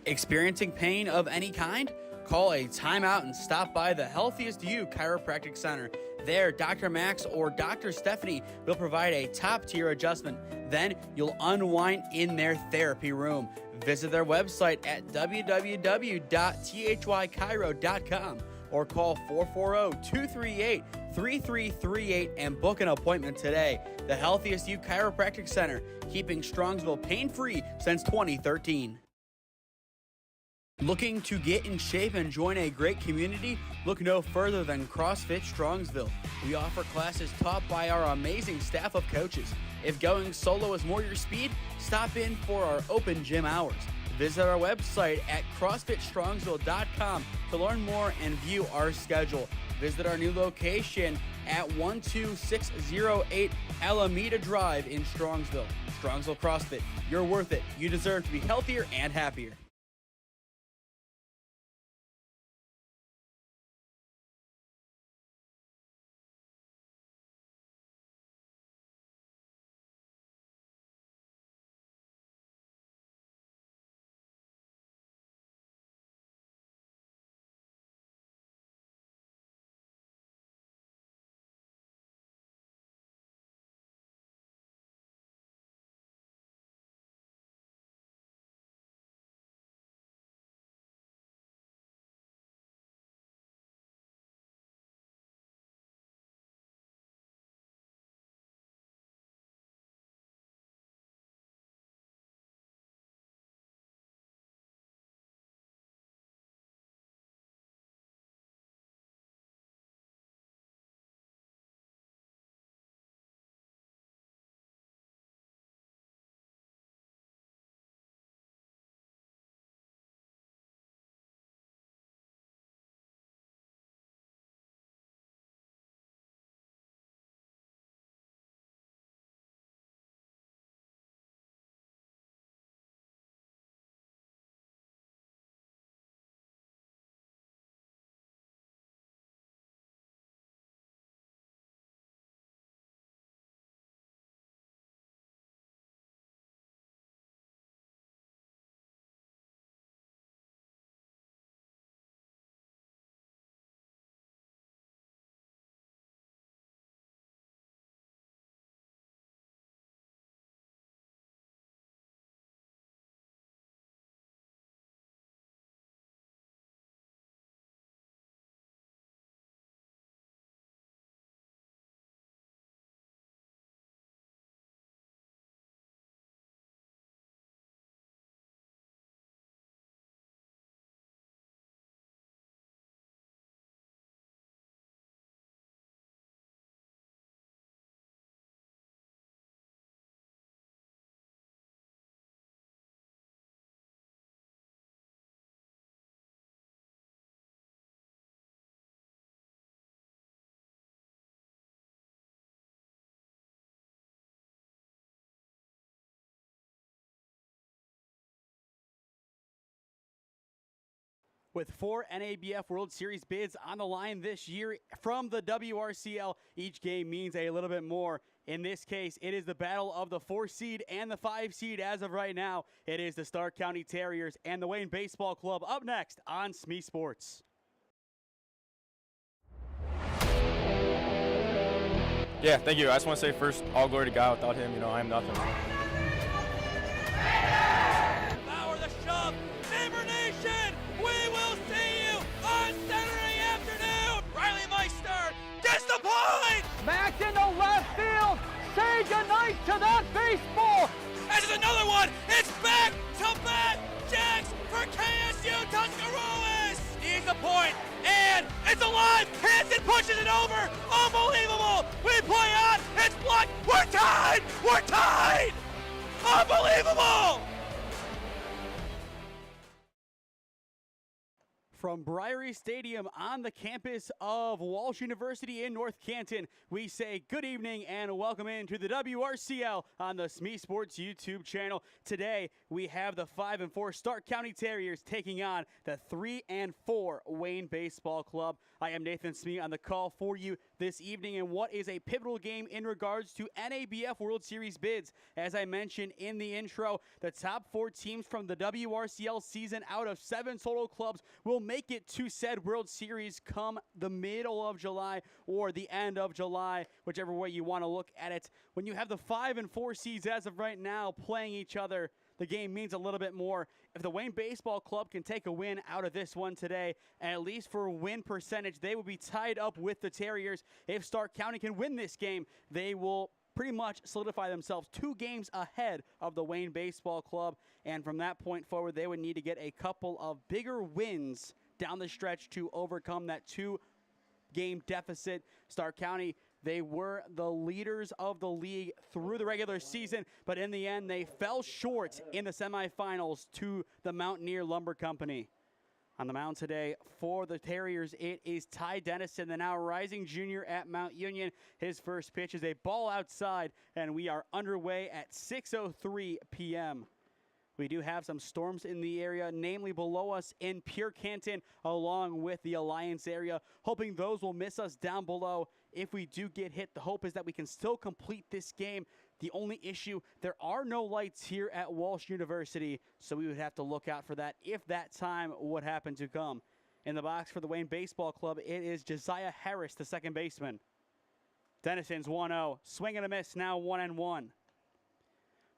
Experiencing pain of any kind? Call a timeout and stop by the Healthiest You Chiropractic Center. There, Dr. Max or Dr. Stephanie will provide a top-tier adjustment. Then you'll unwind in their therapy room. Visit their website at www.thychiro.com or call 440-238-3338 and book an appointment today. The Healthiest You Chiropractic Center, keeping Strongsville pain-free since 2013. Looking to get in shape and join a great community? Look no further than CrossFit Strongsville. We offer classes taught by our amazing staff of coaches. If going solo is more your speed, stop in for our open gym hours. Visit our website at CrossFitStrongsville.com to learn more and view our schedule. Visit our new location at 12608 Alameda Drive in Strongsville. Strongsville CrossFit, you're worth it. You deserve to be healthier and happier. With 4 NABF World Series bids on the line this year from the WRCL, each game means a little bit more. In this case, it is the battle of the 4 seed and the 5 seed as of right now. It is the Stark County Terriers and the Wayne Baseball Club up next on SmeeSports. Yeah, thank you. I just want to say first, all glory to God. Without him, I am nothing. Power the shove, Neighbor Nation! We will see you on Saturday afternoon! Riley Meister gets the point! Back into left field! Say goodnight to that baseball! And there's another one! It's back to back jacks for KSU Tuscarawas! He's the point, and it's alive! Hanson pushes it over! Unbelievable! We play on! It's blocked! We're tied! We're tied! Unbelievable! From Biery Stadium on the campus of Walsh University in North Canton, we say good evening and welcome into the WRCL on the SmeeSports YouTube channel. Today, we have the 5-4 Stark County Terriers taking on the 3-4 Wayne Baseball Club. I am Nathan Smee on the call for you this evening in what is a pivotal game in regards to NABF World Series bids. As I mentioned in the intro, the top 4 teams from the WRCL season out of 7 total clubs will make it to said World Series come the middle of July or the end of July, whichever way you want to look at it. When you have the 5-4 seeds as of right now playing each other, the game means a little bit more. If the Wayne Baseball Club can take a win out of this one today, at least for win percentage, they will be tied up with the Terriers. If Stark County can win this game, they will pretty much solidify themselves 2 games ahead of the Wayne Baseball Club. And from that point forward, they would need to get a couple of bigger wins down the stretch to overcome that 2-game deficit. Stark County, they were the leaders of the league through the regular season, but in the end, they fell short in the semifinals to the Mountaineer Lumber Company. On the mound today for the Terriers, it is Ty Dennison, the now rising junior at Mount Union. His first pitch is a ball outside, and we are underway at 6:03 p.m. We do have some storms in the area, namely below us in Pure Canton, along with the Alliance area. Hoping those will miss us down below. If we do get hit, the hope is that we can still complete this game. The only issue, there are no lights here at Walsh University, so we would have to look out for that if that time would happen to come. In the box for the Wayne Baseball Club, it is Josiah Harris, the second baseman. Dennison's 1-0, swing and a miss, now 1-1.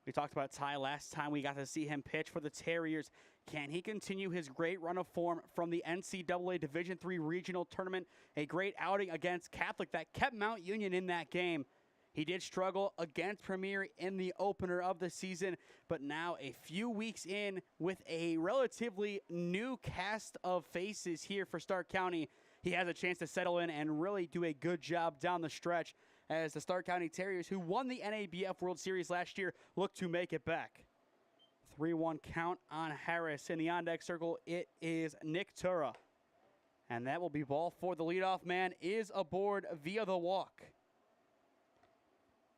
We talked about Ty last time we got to see him pitch for the Terriers. Can he continue his great run of form from the NCAA Division III Regional Tournament? A great outing against Catholic that kept Mount Union in that game. He did struggle against Premier in the opener of the season, but now a few weeks in with a relatively new cast of faces here for Stark County, he has a chance to settle in and really do a good job down the stretch as the Stark County Terriers, who won the NABF World Series last year, look to make it back. 3-1 count on Harris. In the on-deck circle, it is Nick Tura. And that will be ball for the leadoff man is aboard via the walk.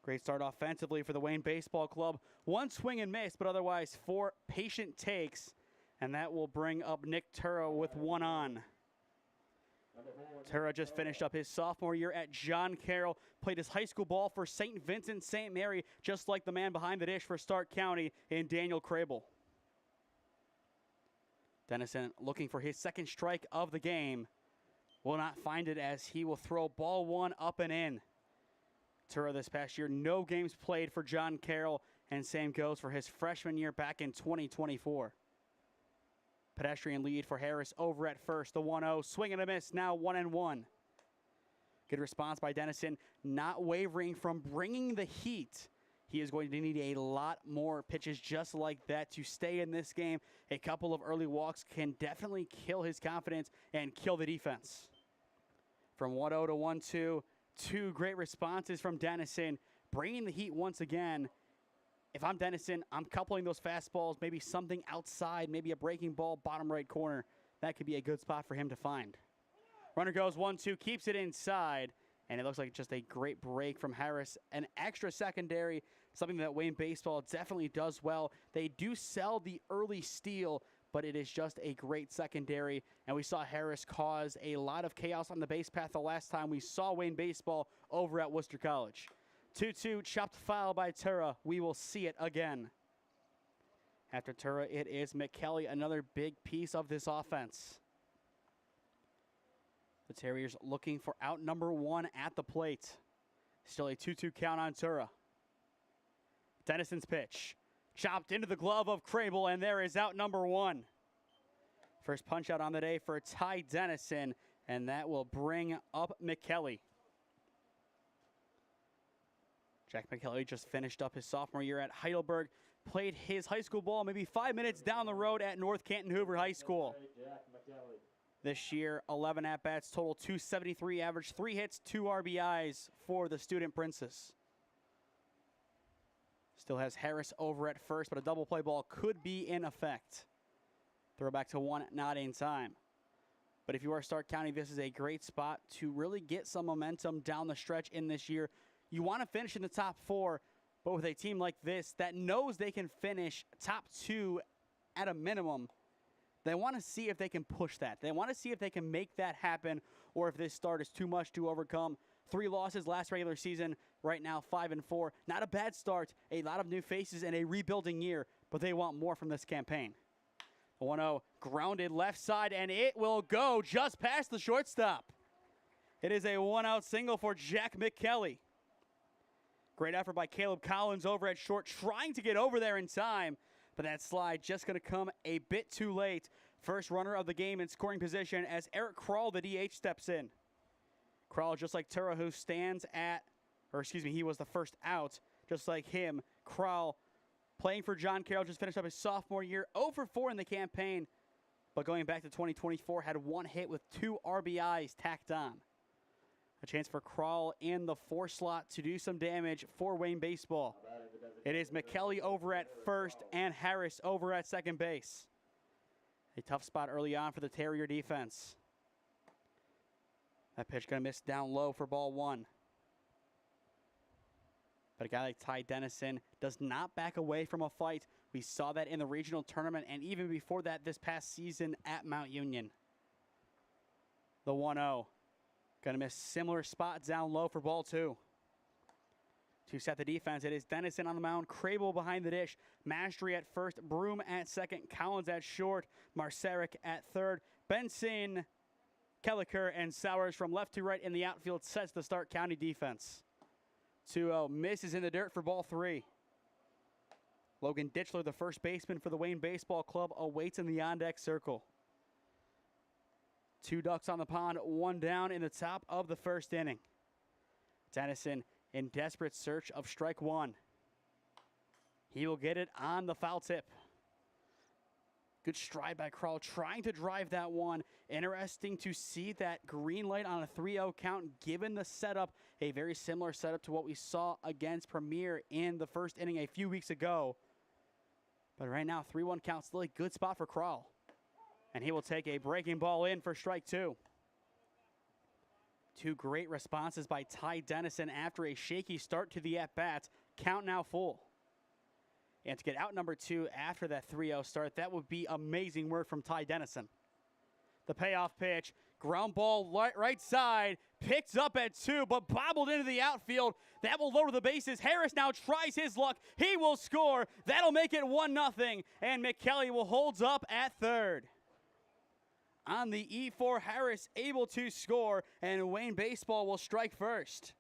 Great start offensively for the Wayne Baseball Club. 1 swing and miss, but otherwise 4 patient takes. And that will bring up Nick Tura with 1 on. Tura just finished up his sophomore year at John Carroll, played his high school ball for St. Vincent St. Mary, just like the man behind the dish for Stark County in Daniel Crable. Dennison looking for his second strike of the game. Will not find it as he will throw ball 1 up and in. Tura this past year, no games played for John Carroll, and same goes for his freshman year back in 2024. Pedestrian lead for Harris over at first. The 1-0, swing and a miss, now 1-1. Good response by Dennison, not wavering from bringing the heat. He is going to need a lot more pitches just like that to stay in this game. A couple of early walks can definitely kill his confidence and kill the defense. From 1-0 to 1-2, 2 great responses from Dennison, bringing the heat once again. If I'm Dennison, I'm coupling those fastballs, maybe something outside, maybe a breaking ball, bottom right corner. That could be a good spot for him to find. Runner goes 1-2, keeps it inside, and it looks like just a great break from Harris. An extra secondary, something that Wayne Baseball definitely does well. They do sell the early steal, but it is just a great secondary, and we saw Harris cause a lot of chaos on the base path the last time we saw Wayne Baseball over at Worcester College. 2-2, chopped foul by Tura. We will see it again. After Tura, it is McKelly, another big piece of this offense. The Terriers looking for out number 1 at the plate. Still a 2-2 count on Tura. Dennison's pitch. Chopped into the glove of Crable, and there is out number 1. First punch out on the day for Ty Dennison, and that will bring up McKelly. Jack McKelly just finished up his sophomore year at Heidelberg, played his high school ball maybe 5 minutes down the road at North Canton Hoover High School. This year, 11 at-bats, total 273 average, 3 hits, 2 RBIs for the Student Princess. Still has Harris over at first, but a double play ball could be in effect. Throw back to 1, not in time. But if you are Stark County, this is a great spot to really get some momentum down the stretch in this year. You want to finish in the top 4, but with a team like this that knows they can finish top 2 at a minimum, they want to see if they can push that. They want to see if they can make that happen, or if this start is too much to overcome. 3 losses last regular season, right now 5-4. Not a bad start, a lot of new faces in a rebuilding year, but they want more from this campaign. 1-0 grounded left side, and it will go just past the shortstop. It is a 1-out single for Jack McKelly. Great effort by Caleb Collins over at short, trying to get over there in time, but that slide just going to come a bit too late. First runner of the game in scoring position as Eric Krall, the DH, steps in. Krall, just like Tura, who stands at, he was the first out, just like him. Krall, playing for John Carroll, just finished up his sophomore year, 0 for 4 in the campaign, but going back to 2024, had 1 hit with 2 RBIs tacked on. A chance for Krall in the 4 slot to do some damage for Wayne Baseball. It is McKelly over at first and Harris over at second base. A tough spot early on for the Terrier defense. That pitch going to miss down low for ball 1. But a guy like Ty Dennison does not back away from a fight. We saw that in the regional tournament and even before that this past season at Mount Union. The 1-0. Going to miss similar spot down low for ball 2. To set the defense, it is Dennison on the mound, Crable behind the dish, Mastery at first, Broom at second, Collins at short, Marceric at third, Benson, Kelliker, and Sowers from left to right in the outfield sets the Stark County defense. 2-0 misses in the dirt for ball 3. Logan Ditchler, the first baseman for the Wayne Baseball Club, awaits in the on-deck circle. 2 ducks on the pond, 1 down in the top of the first inning. Dennison in desperate search of strike 1. He will get it on the foul tip. Good stride by Krall, trying to drive that one. Interesting to see that green light on a 3-0 count, given the setup, a very similar setup to what we saw against Premier in the first inning a few weeks ago. But right now, 3-1 count, still a good spot for Krall. And he will take a breaking ball in for strike 2. 2 great responses by Ty Dennison after a shaky start to the at-bats. Count now full. And to get out number 2 after that 3-0 start, that would be amazing work from Ty Dennison. The payoff pitch, ground ball right side, picked up at 2, but bobbled into the outfield. That will lower the bases. Harris now tries his luck. He will score. That'll make it 1-0, and McKelly will hold up at third. On the E4, Harris able to score, and Wayne Baseball will strike first.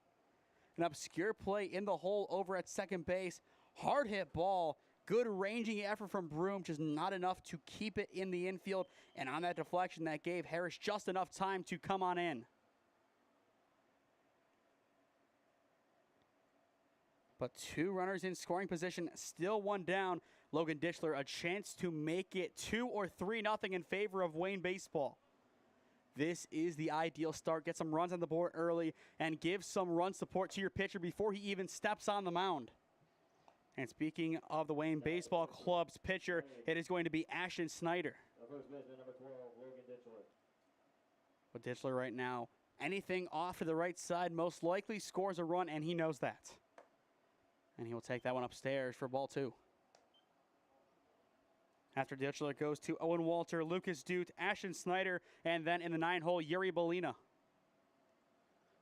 An obscure play in the hole over at second base. Hard hit ball. Good ranging effort from Broom, just not enough to keep it in the infield. And on that deflection, that gave Harris just enough time to come on in. But 2 runners in scoring position, still 1 down. Logan Ditchler, a chance to make it 2 or 3-0 in favor of Wayne Baseball. This is the ideal start. Get some runs on the board early and give some run support to your pitcher before he even steps on the mound. And speaking of the Wayne Baseball Club's pitcher, it is going to be Ashton Snyder. First baseman, number 12, Logan Ditchler. But Ditchler right now, anything off to the right side most likely scores a run, and he knows that. And he will take that one upstairs for ball 2. After Ditchler goes to Owen Walter, Lucas Dute, Ashton Snyder, and then in the 9-hole, Yuri Bolina.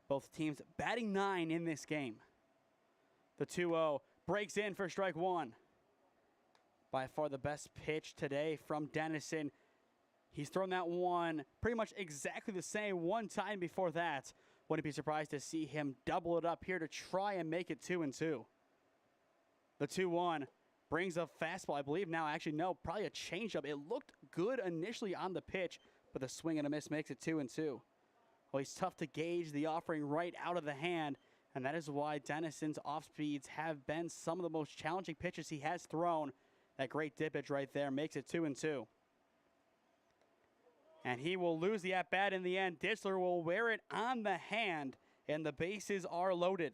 Both teams batting 9 in this game. The 2-0 breaks in for strike 1. By far the best pitch today from Dennison. He's thrown that one pretty much exactly the same one time before that. Wouldn't be surprised to see him double it up here to try and make it 2-2. The 2-1 brings a fastball, I believe now, actually no, probably a changeup. It looked good initially on the pitch, but the swing and a miss makes it 2-2. Well, he's tough to gauge the offering right out of the hand, and that is why Dennison's off speeds have been some of the most challenging pitches he has thrown. That great dippage right there makes it 2-2. And he will lose the at-bat in the end. Ditchler will wear it on the hand, and the bases are loaded.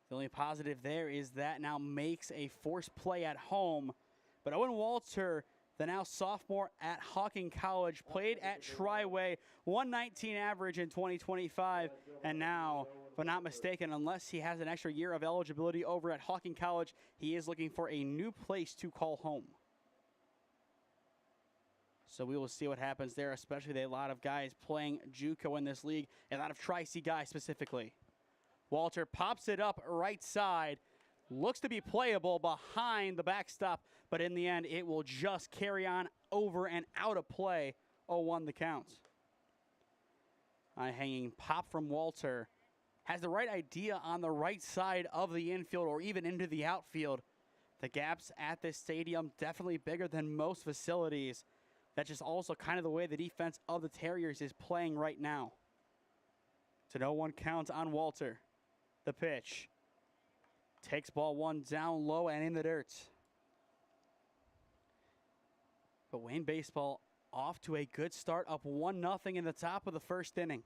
The only positive there is that now makes a forced play at home. But Owen Walter the now sophomore at Hawking College, played at Triway, 119 average in 2025, and now, if I'm not mistaken, unless he has an extra year of eligibility over at Hawking College, he is looking for a new place to call home. So we will see what happens there, especially with a lot of guys playing JUCO in this league, a lot of Tri-C guys specifically. Walter pops it up right side, looks to be playable behind the backstop, but in the end, it will just carry on over and out of play. 0-1 the count. Hanging pop from Walter. Has the right idea on the right side of the infield or even into the outfield. The gaps at this stadium definitely bigger than most facilities. That's just also kind of the way the defense of the Terriers is playing right now. So 0-1 count on Walter. The pitch. Takes ball one down low and in the dirt. But Wayne Baseball off to a good start, up 1-0 in the top of the first inning.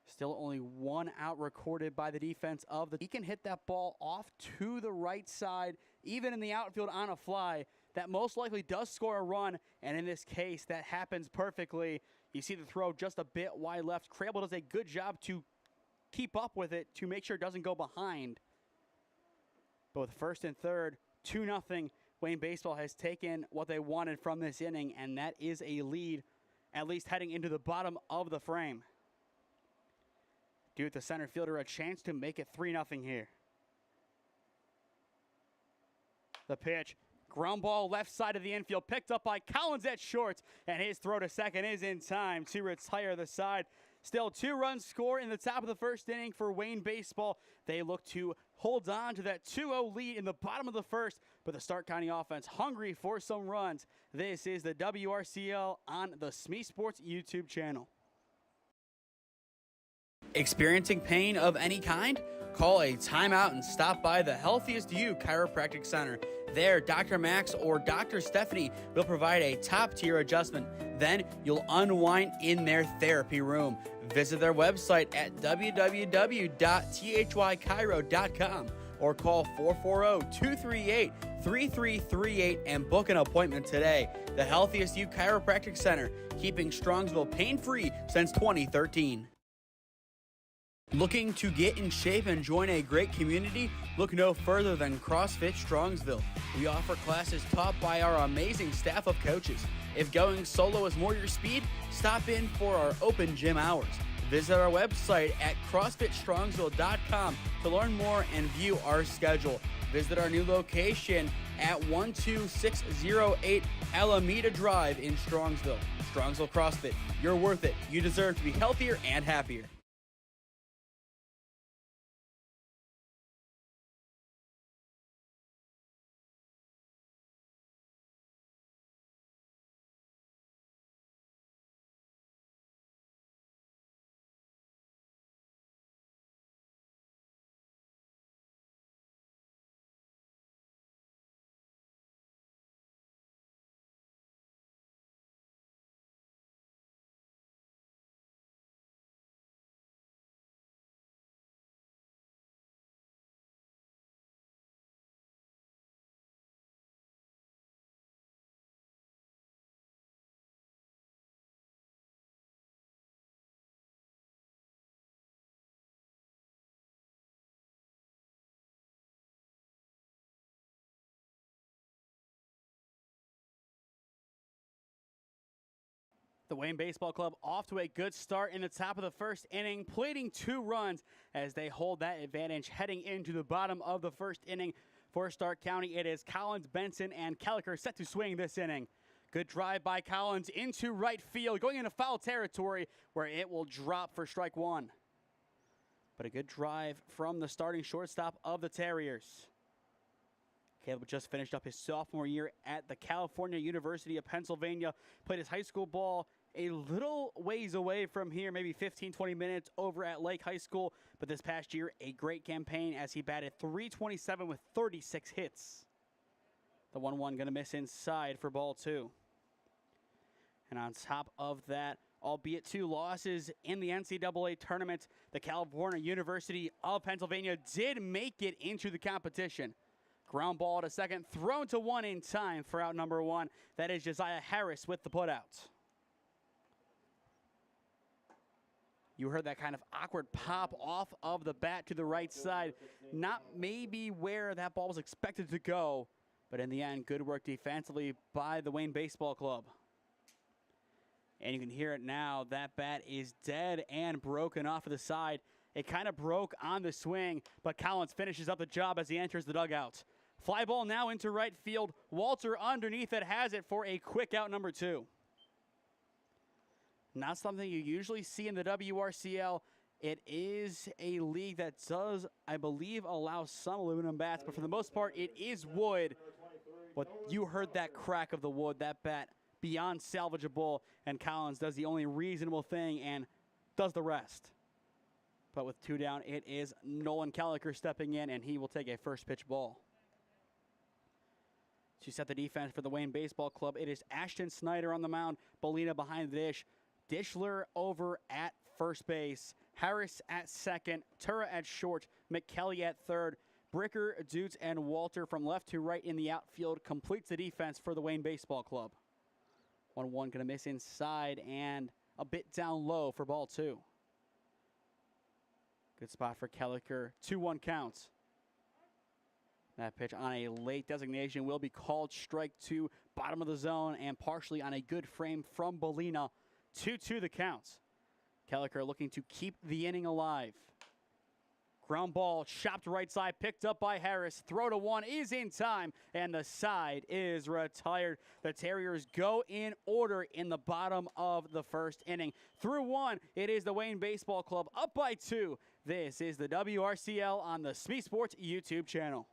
Still only one out recorded by the defense of the... He can hit that ball off to the right side, even in the outfield on a fly. That most likely does score a run, and in this case, that happens perfectly. You see the throw just a bit wide left. Crable does a good job to keep up with it to make sure it doesn't go behind. Both first and third, 2-0. Wayne Baseball has taken what they wanted from this inning, and that is a lead, at least heading into the bottom of the frame. Give the center fielder a chance to make it 3-0 here. The pitch, ground ball left side of the infield, picked up by Collins at short, and his throw to second is in time to retire the side. Still 2 runs score in the top of the first inning for Wayne Baseball. They look to hold on to that 2-0 lead in the bottom of the first, but the Stark County offense hungry for some runs. This is the WRCL on the SmeeSports YouTube channel. Experiencing pain of any kind? Call a timeout and stop by the Healthiest You Chiropractic Center. There, Dr. Max or Dr. Stephanie will provide a top-tier adjustment. Then you'll unwind in their therapy room. Visit their website at www.thychiro.com or call 440-238-3338 and book an appointment today. The Healthiest You Chiropractic Center, keeping Strongsville pain-free since 2013. Looking to get in shape and join a great community? Look no further than CrossFit Strongsville. We offer classes taught by our amazing staff of coaches. If going solo is more your speed, stop in for our open gym hours. Visit our website at CrossFitStrongsville.com to learn more and view our schedule. Visit our new location at 12608 Alameda Drive in Strongsville. Strongsville CrossFit, you're worth it. You deserve to be healthier and happier. The Wayne Baseball Club off to a good start in the top of the first inning, plating 2 runs as they hold that advantage heading into the bottom of the first inning. For Stark County, it is Collins, Benson, and Kelliker set to swing this inning. Good drive by Collins into right field, going into foul territory where it will drop for strike 1. But a good drive from the starting shortstop of the Terriers. Caleb just finished up his sophomore year at the California University of Pennsylvania, played his high school ball a little ways away from here, maybe 15-20 minutes over at Lake High School, but this past year, a great campaign as he batted .327 with 36 hits. The 1-1 going to miss inside for ball 2. And on top of that, albeit 2 losses in the NCAA tournament, the California University of Pennsylvania did make it into the competition. Ground ball to second, thrown to one in time for out number one. That is Josiah Harris with the putout. You heard that kind of awkward pop off of the bat to the right side. Not maybe where that ball was expected to go, but in the end, good work defensively by the Wayne Baseball Club. And you can hear it now. That bat is dead and broken off of the side. It kind of broke on the swing, but Collins finishes up the job as he enters the dugout. Fly ball now into right field. Walter underneath it has it for a quick out number two. Not something you usually see in the WRCL. It is a league that does, I believe, allow some aluminum bats, but for the most part, it is wood. But you heard that crack of the wood, that bat beyond salvageable, and Collins does the only reasonable thing and does the rest. But with two down, it is Nolan Caliker stepping in, and he will take a first pitch ball. To set the defense for the Wayne Baseball Club, it is Ashton Snyder on the mound, Bolina behind the dish, Dishler over at first base, Harris at second, Tura at short, McKelly at third, Bricker, Dutz, and Walter from left to right in the outfield completes the defense for the Wayne Baseball Club. 1-1 going to miss inside and a bit down low for ball two. Good spot for Kelliker. 2-1 counts. That pitch on a late designation will be called strike two, bottom of the zone, and partially on a good frame from Bolina. 2-2 the counts. Kelliker looking to keep the inning alive. Ground ball chopped right side, picked up by Harris. Throw to one is in time, and the side is retired. The Terriers go in order in the bottom of the first inning. Through one, it is the Wayne Baseball Club up by two. This is the WRCL on the SmeeSports YouTube channel.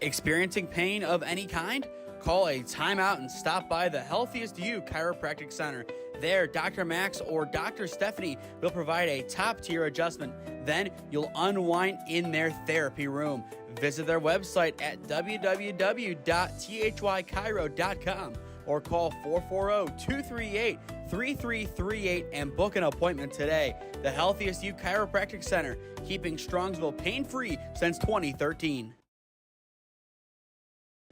Experiencing pain of any kind? Call a timeout and stop by the Healthiest You Chiropractic Center. There, Dr. Max or Dr. Stephanie will provide a top-tier adjustment. Then you'll unwind in their therapy room. Visit their website at www.thychiro.com or call 440-238-3338 and book an appointment today. The Healthiest You Chiropractic Center, keeping Strongsville pain-free since 2013.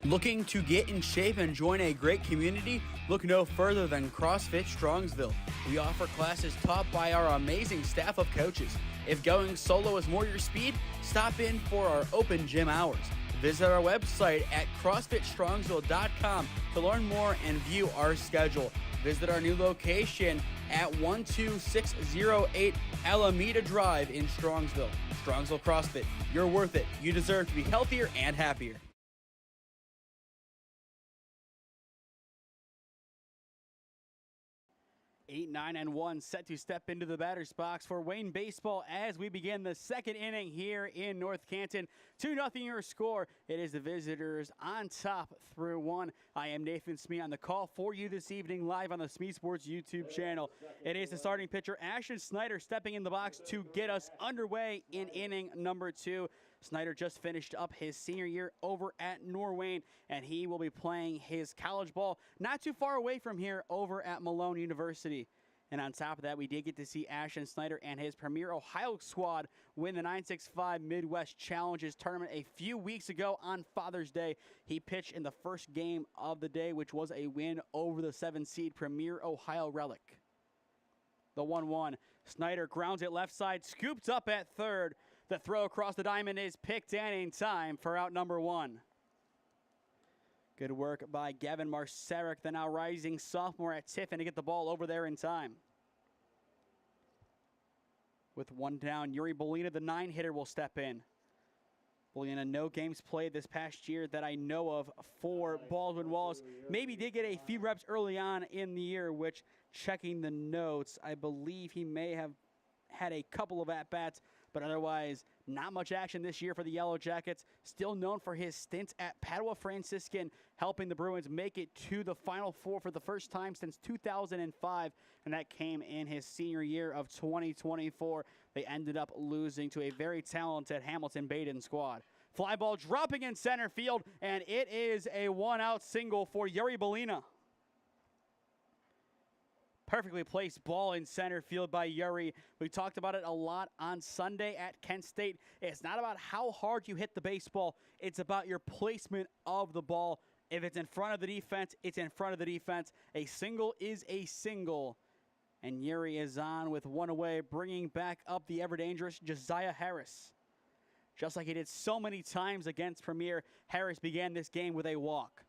Looking to get in shape and join a great community? Look no further than CrossFit Strongsville. We offer classes taught by our amazing staff of coaches. If going solo is more your speed, stop in for our open gym hours. Visit our website at CrossFitStrongsville.com to learn more and view our schedule. Visit our new location at 12608 Alameda Drive in Strongsville. Strongsville CrossFit, you're worth it. You deserve to be healthier and happier. 8, 9, and 1 set to step into the batter's box for Wayne Baseball as we begin the second inning here in North Canton. 2-0 your score. It is the visitors on top through one. I am Nathan Smee on the call for you this evening live on the SmeeSports YouTube channel. It is the starting pitcher, Ashton Snyder, stepping in the box to get us underway in inning number 2. Snyder just finished up his senior year over at Norwayne, and he will be playing his college ball not too far away from here over at Malone University. And on top of that, we did get to see Ashton Snyder and his Premier Ohio squad win the 965 Midwest Challenges tournament a few weeks ago on Father's Day. He pitched in the first game of the day, which was a win over the 7-seed Premier Ohio Relic. The 1-1. Snyder grounds it left side, scooped up at third. The throw across the diamond is picked in time for out number 1. Good work by Gavin Marceric, the now rising sophomore at Tiffin, to get the ball over there in time. With one down, Yuri Bolina, the 9-hitter, will step in. Bolina, no games played this past year that I know of for Baldwin Wallace. Maybe did get a few reps early on in the year, which, checking the notes, I believe he may have had a couple of at-bats, but otherwise not much action this year for the Yellow Jackets. Still known for his stints at Padua Franciscan, helping the Bruins make it to the Final Four for the first time since 2005, and that came in his senior year of 2024. They ended up losing to a very talented Hamilton-Baden squad. Fly ball dropping in center field, and it is a one-out single for Yuri Bolina. Perfectly placed ball in center field by Biery. We talked about it a lot on Sunday at Kent State. It's not about how hard you hit the baseball. It's about your placement of the ball. If it's in front of the defense, it's in front of the defense. A single is a single. And Biery is on with one away, bringing back up the ever-dangerous Josiah Harris. Just like he did so many times against Premier, Harris began this game with a walk.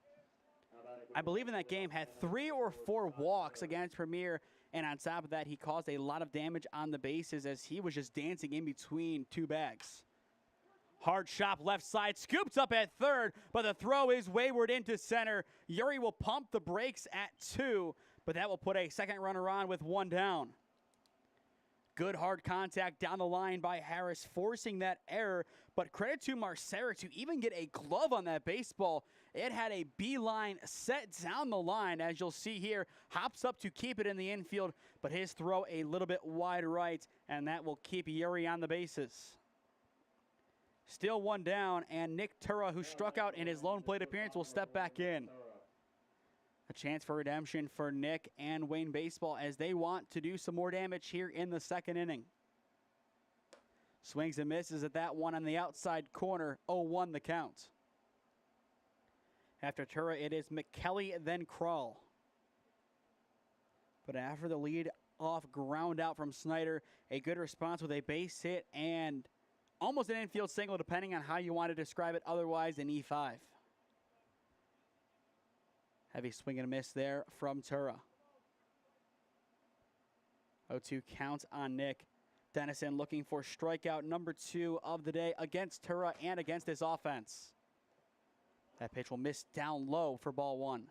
I believe in that game had 3 or 4 walks against Premier, and on top of that, he caused a lot of damage on the bases as he was just dancing in between 2 bags. Hard chop left side, scooped up at third, but the throw is wayward into center. Biery will pump the brakes at 2, but that will put a second runner on with 1 down. Good hard contact down the line by Harris, forcing that error. But credit to Marcera to even get a glove on that baseball. It had a beeline set down the line, as you'll see here. Hops up to keep it in the infield, but his throw a little bit wide right, and that will keep Biery on the bases. Still 1 down, and Nick Turra, who struck out in his lone plate appearance, will step back in. A chance for redemption for Nick and Wayne Baseball as they want to do some more damage here in the second inning. Swings and misses at that one on the outside corner. 0-1 the count. After Turra, it is McKelly, then Krull. But after the lead off ground out from Snyder, a good response with a base hit and almost an infield single, depending on how you want to describe it, otherwise an E5. Heavy swing and a miss there from Turra. 0-2 count on Nick. Dennison looking for strikeout number 2 of the day against Turra and against this offense. That pitch will miss down low for ball 1.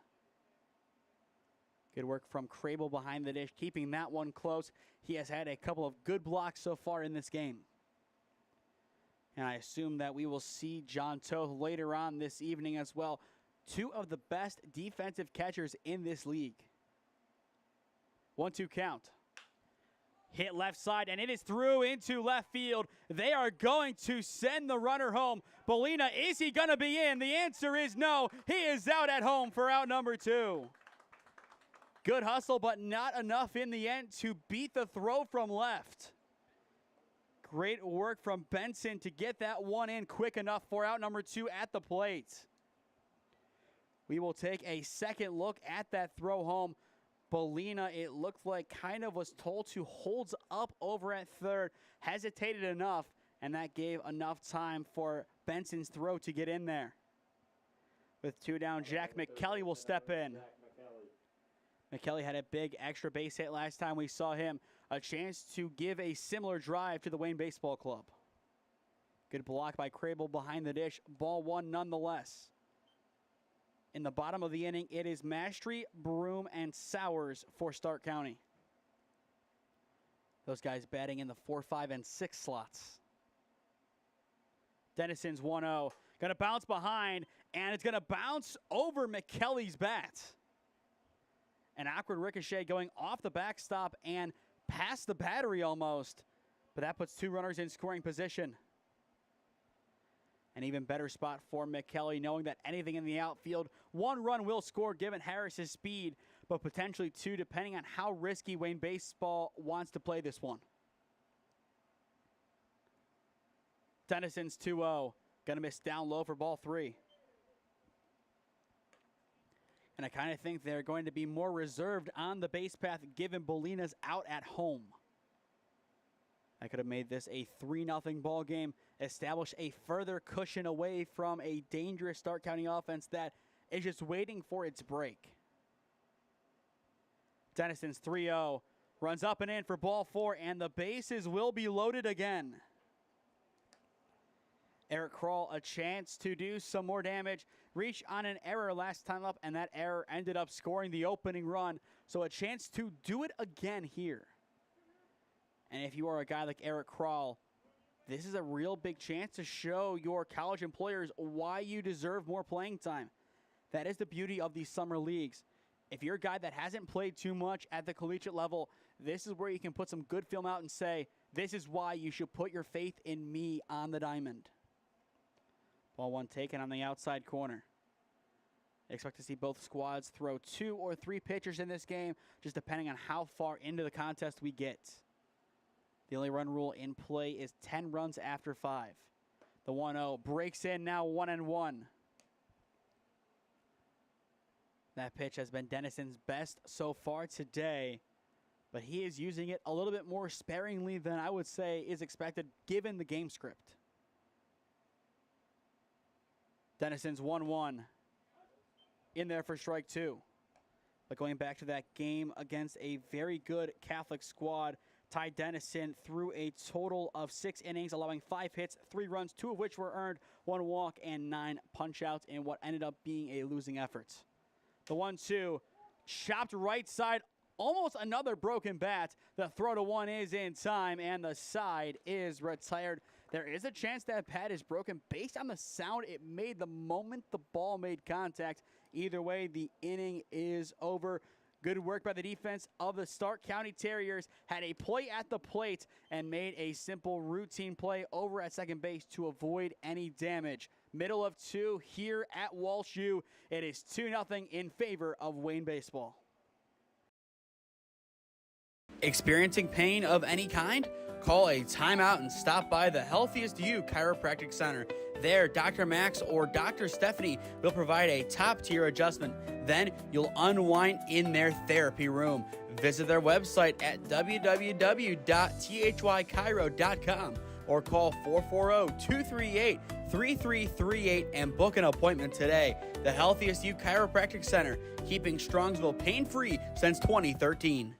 Good work from Crable behind the dish, keeping that one close. He has had a couple of good blocks so far in this game. And I assume that we will see John Toth later on this evening as well. 2 of the best defensive catchers in this league. 1-2 count. Hit left side, and it is through into left field. They are going to send the runner home. Bolina, is he going to be in? The answer is no. He is out at home for out number 2. Good hustle, but not enough in the end to beat the throw from left. Great work from Benson to get that one in quick enough for out number 2 at the plate. We will take a second look at that throw home. Bolina, it looked like, kind of was told to hold up over at third, hesitated enough, and that gave enough time for Benson's throw to get in there. With 2 down, Jack McKelly will step in. McKelly had a big extra base hit last time we saw him. A chance to give a similar drive to the Wayne Baseball Club. Good block by Crable behind the dish. Ball 1 nonetheless. In the bottom of the inning, it is Mastery, Broom, and Sowers for Stark County. Those guys batting in the 4, 5, and 6 slots. Dennison's 1-0. Going to bounce behind, and it's going to bounce over McKelly's bat. An awkward ricochet going off the backstop and past the battery almost. But that puts 2 runners in scoring position. An even better spot for McKelly, knowing that anything in the outfield, 1 run will score given Harris's speed, but potentially 2 depending on how risky Wayne Baseball wants to play this one. Dennison's 2-0. Going to miss down low for ball 3. And I kind of think they're going to be more reserved on the base path given Bolina's out at home. I could have made this a 3-0 ball game, establish a further cushion away from a dangerous Stark County offense that is just waiting for its break. Dennison's 3-0, runs up and in for ball 4, and the bases will be loaded again. Eric Krull, a chance to do some more damage. Reached on an error last time up, and that error ended up scoring the opening run. So a chance to do it again here. And if you are a guy like Eric Krull, this is a real big chance to show your college employers why you deserve more playing time. That is the beauty of these summer leagues. If you're a guy that hasn't played too much at the collegiate level, this is where you can put some good film out and say, this is why you should put your faith in me on the diamond. Ball 1 taken on the outside corner. Expect to see both squads throw 2 or 3 pitchers in this game, just depending on how far into the contest we get. The only run rule in play is 10 runs after 5. The 1-0 breaks in, now 1-1. That pitch has been Dennison's best so far today, but he is using it a little bit more sparingly than I would say is expected given the game script. Dennison's 1-1. In there for strike 2. But going back to that game against a very good Catholic squad, Ty Dennison threw a total of 6 innings, allowing 5 hits, 3 runs, 2 of which were earned, 1 walk, and 9 punch-outs in what ended up being a losing effort. The 1-2, chopped right side, almost another broken bat. The throw to 1 is in time, and the side is retired. There is a chance that bat is broken based on the sound it made the moment the ball made contact. Either way, the inning is over. Good work by the defense of the Stark County Terriers. Had a play at the plate and made a simple routine play over at second base to avoid any damage. Middle of 2 here at Walsh U. It is 2-0 in favor of Wayne Baseball. Experiencing pain of any kind? Call a timeout and stop by the Healthiest You Chiropractic Center. There, Dr. Max or Dr. Stephanie will provide a top-tier adjustment. Then you'll unwind in their therapy room. Visit their website at www.thychiro.com or call 440-238-3338 and book an appointment today. The Healthiest You Chiropractic Center, keeping Strongsville pain-free since 2013.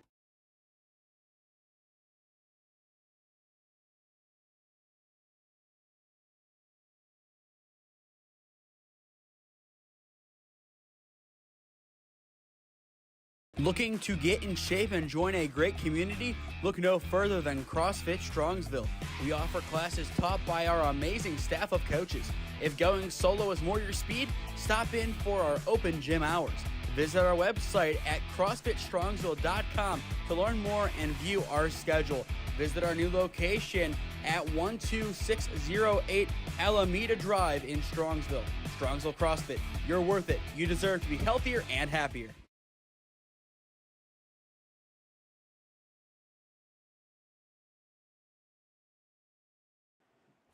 'Looking to get in shape and join a great community? Look no further than CrossFit Strongsville. We offer classes taught by our amazing staff of coaches. If going solo is more your speed, stop in for our open gym hours. Visit our website at CrossFitStrongsville.com to learn more and view our schedule. Visit our new location at 12608 Alameda Drive in Strongsville. Strongsville CrossFit, you're worth it. You deserve to be healthier and happier.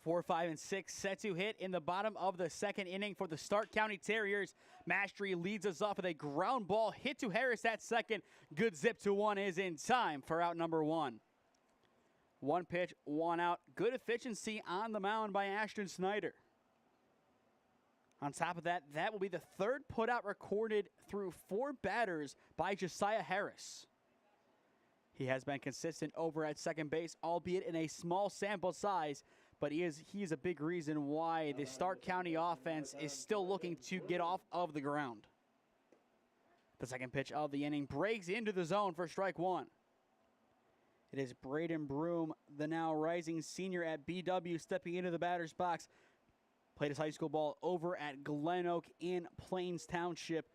4, 5, and 6 set to hit in the bottom of the second inning for the Stark County Terriers. Mastery leads us off with a ground ball hit to Harris at second. Good zip to 1 is in time for out number 1. 1 pitch, 1 out. Good efficiency on the mound by Ashton Snyder. On top of that, that will be the 3rd putout recorded through 4 batters by Josiah Harris. He has been consistent over at second base, albeit in a small sample size, but he is a big reason why the Stark County offense is still looking to get off of the ground. The second pitch of the inning breaks into the zone for strike 1. It is Braden Broom, the now rising senior at BW, stepping into the batter's box. Played his high school ball over at Glen Oak in Plains Township.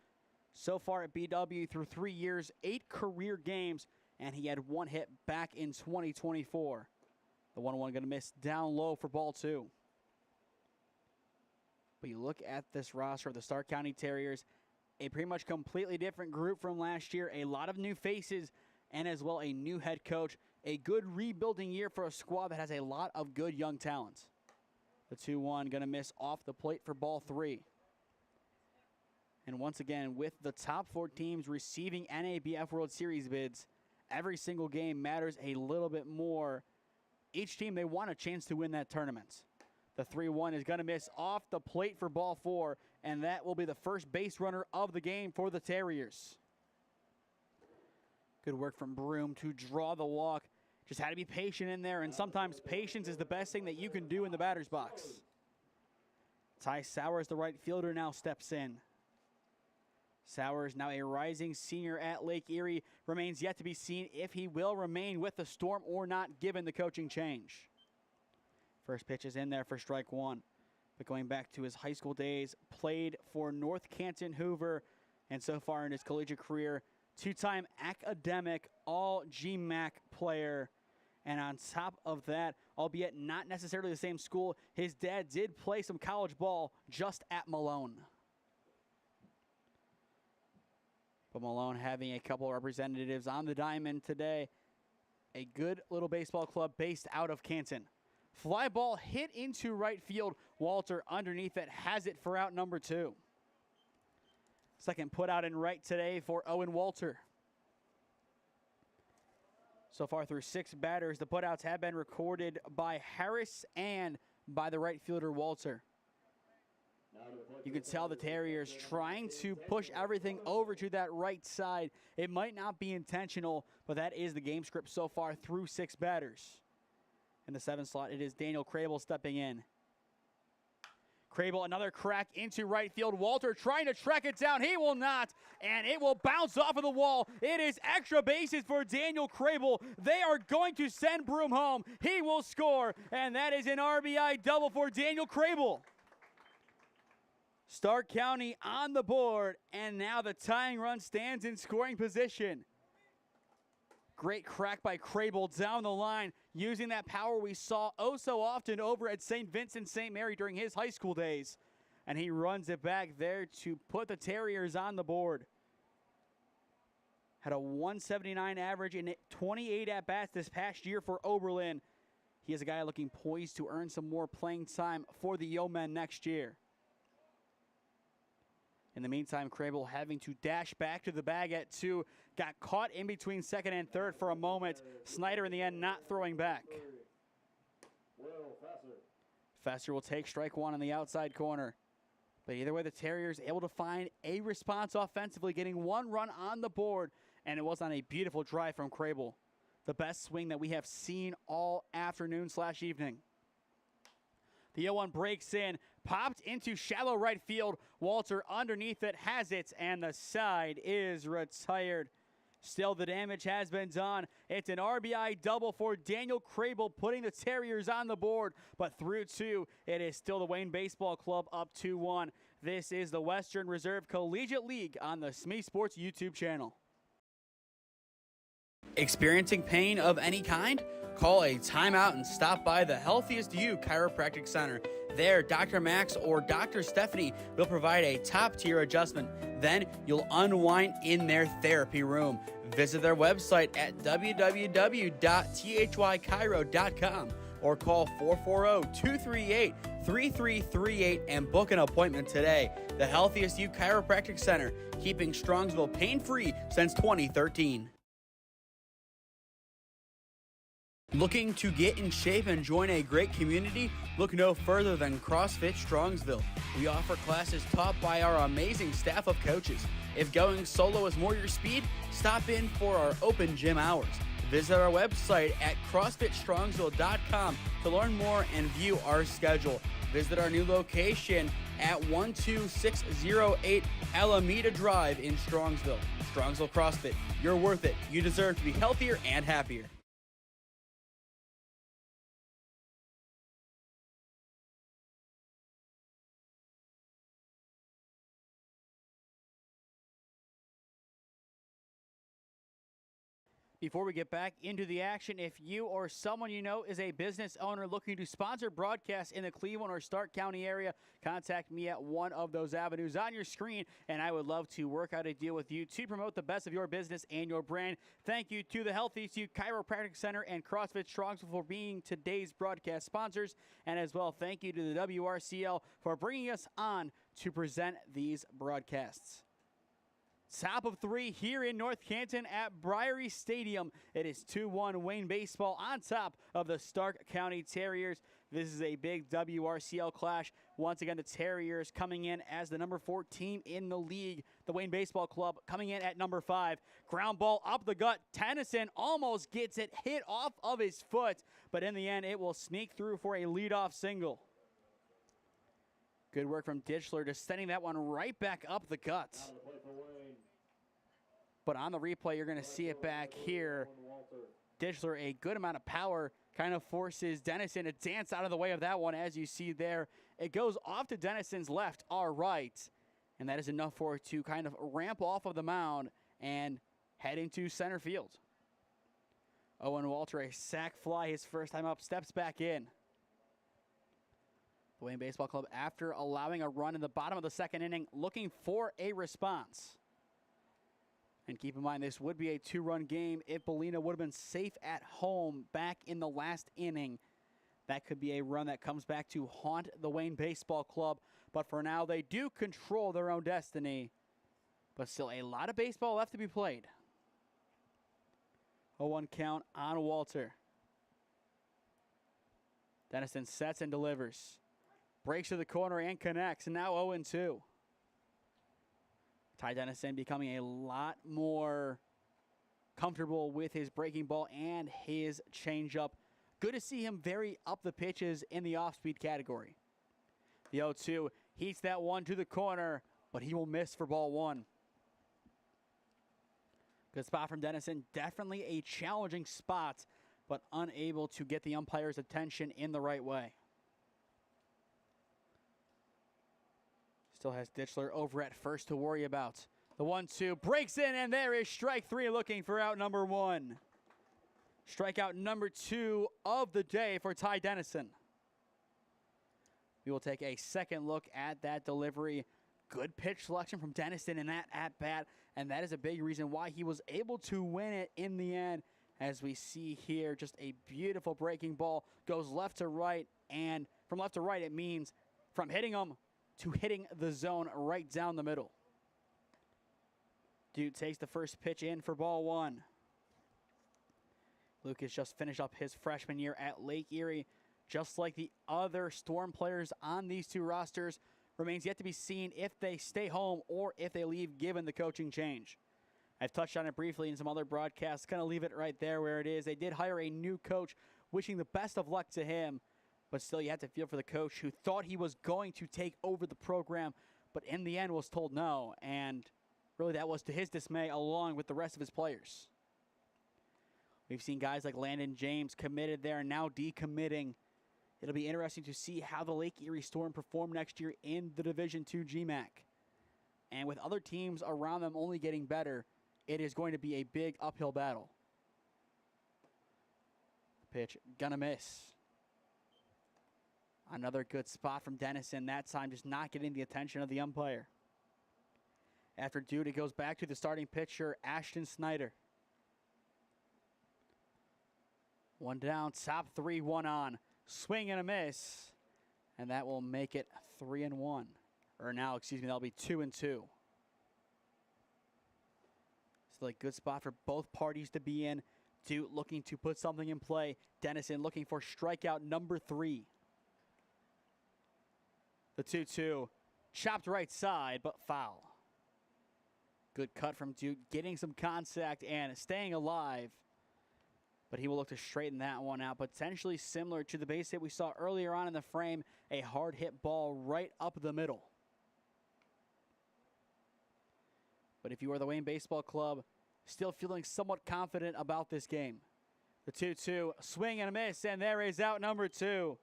So far at BW through 3 years, 8 career games, and he had 1 hit back in 2024. The 1-1 going to miss down low for ball 2. But you look at this roster of the Stark County Terriers, a pretty much completely different group from last year. A lot of new faces and as well a new head coach. A good rebuilding year for a squad that has a lot of good young talent. The 2-1 going to miss off the plate for ball 3. And once again, with the top 4 teams receiving NABF World Series bids, every single game matters a little bit more. Each team, they want a chance to win that tournament. The 3-1 is going to miss off the plate for ball 4, and that will be the first base runner of the game for the Terriers. Good work from Broom to draw the walk. Just had to be patient in there, and sometimes patience is the best thing that you can do in the batter's box. Ty Sowers, the right fielder, now steps in. Sowers, now a rising senior at Lake Erie, remains yet to be seen if he will remain with the Storm or not, given the coaching change. First pitch is in there for strike 1. But going back to his high school days, played for North Canton Hoover, and so far in his collegiate career, 2-time academic all-GMAC player. And on top of that, albeit not necessarily the same school, his dad did play some college ball just at Malone. But Malone having a couple of representatives on the diamond today. A good little baseball club based out of Canton. Fly ball hit into right field. Walter underneath it has it for out number 2. Second put out in right today for Owen Walter. So far through 6 batters, the putouts have been recorded by Harris and by the right fielder Walter. You can tell the Terriers trying to push everything over to that right side. It might not be intentional, but that is the game script so far through 6 batters. In the 7th slot, it is Daniel Crable stepping in. Crable, another crack into right field. Walter trying to track it down. He will not, and it will bounce off of the wall. It is extra bases for Daniel Crable. They are going to send Broom home. He will score, and that is an RBI double for Daniel Crable. Stark County on the board, and now the tying run stands in scoring position. Great crack by Crable down the line, using that power we saw oh so often over at St. Vincent St. Mary during his high school days. And he runs it back there to put the Terriers on the board. Had a 179 average in 28 at-bats this past year for Oberlin. He is a guy looking poised to earn some more playing time for the Yeomen next year. In the meantime, Crable having to dash back to the bag at 2. Got caught in between second and third for a moment. Snyder in the end not throwing back. Fesser will take strike 1 on the outside corner. But either way, the Terriers able to find a response offensively, getting 1 run on the board. And it was on a beautiful drive from Crable. The best swing that we have seen all afternoon/evening. The 0-1 breaks in, popped into shallow right field. Walter underneath it has it, and the side is retired. Still, the damage has been done. It's an RBI double for Daniel Crable, putting the Terriers on the board. But through 2, it is still the Wayne Baseball Club up 2-1. This is the Western Reserve Collegiate League on the SmeeSports YouTube channel. Experiencing pain of any kind? Call a timeout and stop by the Healthiest You Chiropractic Center. There, Dr. Max or Dr. Stephanie will provide a top-tier adjustment. Then you'll unwind in their therapy room. Visit their website at www.thychiro.com or call 440-238-3338 and book an appointment today. The Healthiest You Chiropractic Center, keeping Strongsville pain-free since 2013. Looking to get in shape and join a great community? Look no further than CrossFit Strongsville. We offer classes taught by our amazing staff of coaches. If going solo is more your speed, stop in for our open gym hours. Visit our website at CrossFitStrongsville.com to learn more and view our schedule. Visit our new location at 12608 Alameda Drive in Strongsville. Strongsville CrossFit, you're worth it. You deserve to be healthier and happier. Before we get back into the action, if you or someone you know is a business owner looking to sponsor broadcasts in the Cleveland or Stark County area, contact me at one of those avenues on your screen, and I would love to work out a deal with you to promote the best of your business and your brand. Thank you to the Healthiest You Chiropractic Center and CrossFit Strongsville for being today's broadcast sponsors, and as well, thank you to the WRCL for bringing us on to present these broadcasts. Top of 3 here in North Canton at Biery Stadium. It is 2-1 Wayne Baseball on top of the Stark County Terriers. This is a big WRCL clash. Once again, the Terriers coming in as the number 4 team in the league. The Wayne Baseball Club coming in at number 5. Ground ball up the gut. Tennyson almost gets it hit off of his foot, but in the end, it will sneak through for a leadoff single. Good work from Ditchler, just sending that one right back up the gut. But on the replay, you're going to see it back here. Ditchler, a good amount of power, kind of forces Dennison to dance out of the way of that one, as you see there. It goes off to Dennison's left, our right, and that is enough for it to kind of ramp off of the mound and head into center field. Owen Walter, a sac fly, his first time up, steps back in. The Wayne Baseball Club, after allowing a run in the bottom of the second inning, looking for a response. And keep in mind, this would be a 2-run game if Bellina would have been safe at home back in the last inning. That could be a run that comes back to haunt the Wayne Baseball Club. But for now, they do control their own destiny. But still, a lot of baseball left to be played. 0-1 count on Walter. Dennison sets and delivers. Breaks to the corner and connects. And now 0-2. Ty Dennison becoming a lot more comfortable with his breaking ball and his changeup. Good to see him vary up the pitches in the off-speed category. The 0-2 heats that one to the corner, but he will miss for ball one. Good spot from Dennison. Definitely a challenging spot, but unable to get the umpire's attention in the right way. Still has Ditchler over at first to worry about. The 1-2 breaks in, and there is strike three looking for out number one. Strikeout number 2 of the day for Ty Dennison. We will take a second look at that delivery. Good pitch selection from Dennison in that at-bat, and that is a big reason why he was able to win it in the end. As we see here, just a beautiful breaking ball. Goes left to right, and from left to right, it means from hitting him to hitting the zone right down the middle. Dude takes the first pitch in for ball one. Lucas just finished up his freshman year at Lake Erie. Just like the other Storm players on these two rosters, remains yet to be seen if they stay home or if they leave given the coaching change. I've touched on it briefly in some other broadcasts. Kind of leave it right there where it is. They did hire a new coach, wishing the best of luck to him. But still, you have to feel for the coach who thought he was going to take over the program, but in the end was told no. And really that was to his dismay along with the rest of his players. We've seen guys like Landon James committed there and now decommitting. It'll be interesting to see how the Lake Erie Storm perform next year in the Division II GMAC. And with other teams around them only getting better, it is going to be a big uphill battle. Pitch gonna miss. Another good spot from Dennison. That time just not getting the attention of the umpire. After Dude, it goes back to the starting pitcher, Ashton Snyder. One down, top 3, one on. Swing and a miss. And that will make it 3-1. Or now, excuse me, that'll be 2-2. Still a good spot for both parties to be in. Dude looking to put something in play. Dennison looking for strikeout number 3. The 2-2, chopped right side, but foul. Good cut from Duke, getting some contact and staying alive. But he will look to straighten that one out, potentially similar to the base hit we saw earlier on in the frame, a hard hit ball right up the middle. But if you are the Wayne Baseball Club, still feeling somewhat confident about this game. The 2-2, swing and a miss, and there is out number 2.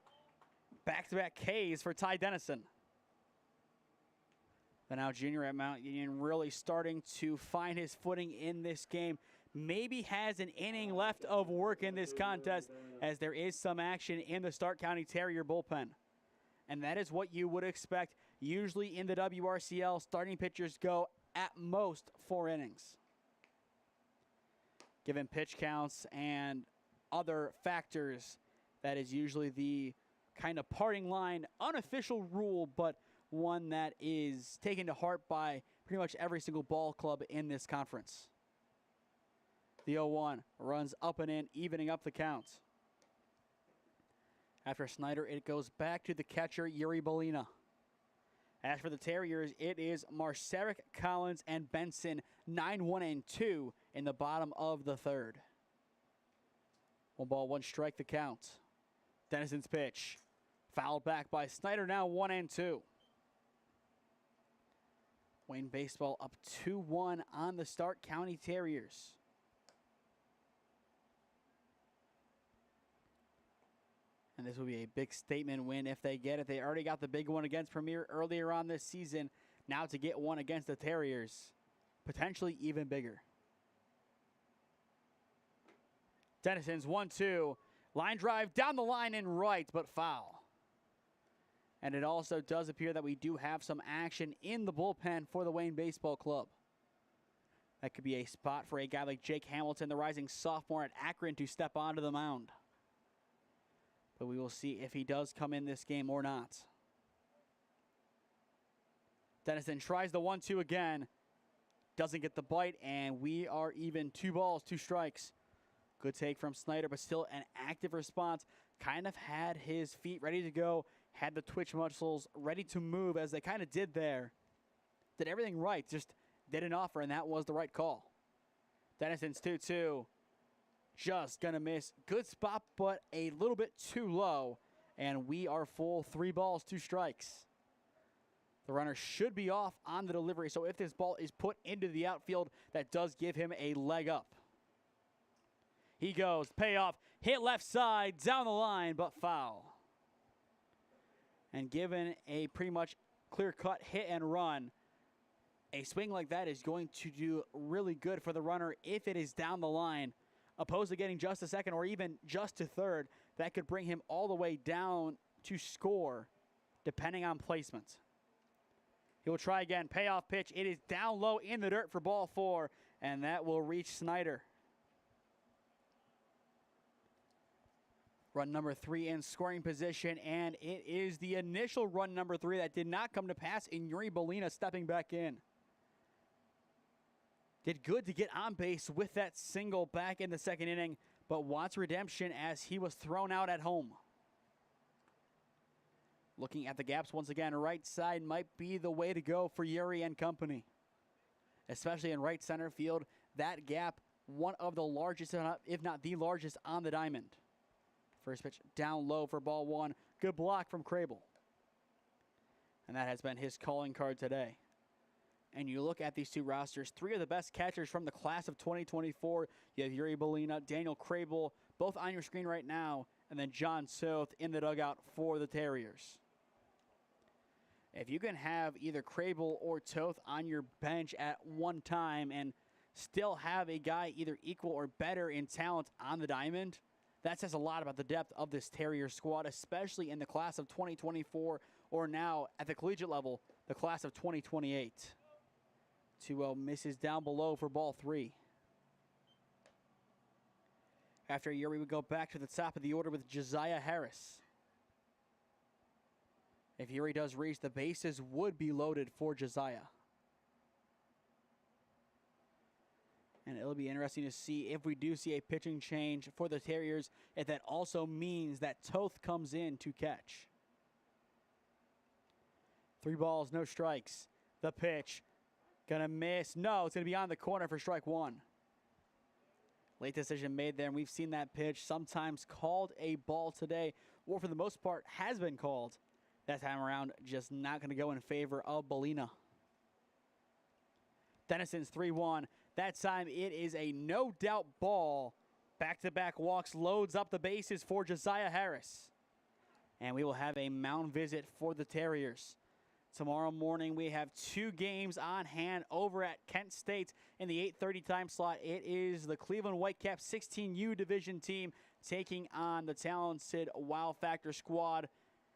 Back-to-back Ks for Ty Dennison. The now junior at Mount Union really starting to find his footing in this game. Maybe has an inning left of work in this contest as there is some action in the Stark County Terrier bullpen. And that is what you would expect. Usually in the WRCL, starting pitchers go at most 4 innings. Given pitch counts and other factors, that is usually the kind of parting line, unofficial rule, but one that is taken to heart by pretty much every single ball club in this conference. The 0-1 runs up and in, evening up the count. After Snyder, it goes back to the catcher, Yuri Bellina. As for the Terriers, it is Marceric, Collins, and Benson, 9-1-2 in the bottom of the third. 1 ball, 1 strike, the count. Dennison's pitch. Fouled back by Snyder, now 1-2. Wayne Baseball up 2-1 on the Stark County Terriers. And this will be a big statement win if they get it. They already got the big one against Premier earlier on this season. Now to get one against the Terriers, potentially even bigger. Dennison's 1-2. Line drive down the line and right, but foul. And it also does appear that we do have some action in the bullpen for the Wayne Baseball Club. That could be a spot for a guy like Jake Hamilton, the rising sophomore at Akron, to step onto the mound. But we will see if he does come in this game or not. Dennison tries the 1-2 again. Doesn't get the bite, and we are even 2 balls, 2 strikes. Good take from Snyder, but still an active response. Kind of had his feet ready to go, had the twitch muscles ready to move, as they kind of did there. Did everything right, just did an offer, and that was the right call. Dennison's 2-2. Just gonna miss. Good spot, but a little bit too low. And we are full, 3 balls, 2 strikes. The runner should be off on the delivery, so if this ball is put into the outfield, that does give him a leg up. He goes, payoff, hit left side, down the line, but foul. And given a pretty much clear-cut hit and run, a swing like that is going to do really good for the runner if it is down the line. Opposed to getting just to second or even just to third, that could bring him all the way down to score, depending on placement. He will try again. Payoff pitch. It is down low in the dirt for ball 4, and that will reach Snyder. Run number 3 in scoring position, and it is the initial run number 3 that did not come to pass in Yuri Bolina stepping back in. Did good to get on base with that single back in the 2nd inning, but wants redemption as he was thrown out at home. Looking at the gaps once again, right side might be the way to go for Yuri and company. Especially in right center field, that gap, one of the largest, if not the largest, on the diamond. First pitch down low for ball 1. Good block from Crable. And that has been his calling card today. And you look at these 2 rosters, 3 of the best catchers from the class of 2024. You have Yuri Bolina, Daniel Crable, both on your screen right now, and then John Soth in the dugout for the Terriers. If you can have either Crable or Toth on your bench at one time and still have a guy either equal or better in talent on the diamond, that says a lot about the depth of this Terrier squad, especially in the class of 2024 or now at the collegiate level, the class of 2028. 2-0 misses down below for ball 3. After Yuri, we go back to the top of the order with Josiah Harris. If Yuri does reach, the bases would be loaded for Josiah. And it'll be interesting to see if we do see a pitching change for the Terriers, if that also means that Toth comes in to catch. 3 balls, no strikes. The pitch, gonna miss. No, it's gonna be on the corner for strike 1. Late decision made there, and we've seen that pitch sometimes called a ball today, or for the most part has been called. That time around, just not going to go in favor of Bolina. Dennison's 3-1. That time it is a no-doubt ball. Back-to-back walks, loads up the bases for Josiah Harris. And we will have a mound visit for the Terriers. Tomorrow morning, we have 2 games on hand over at Kent State in the 8:30 time slot. It is the Cleveland Whitecaps 16U division team taking on the talented Wow Factor squad.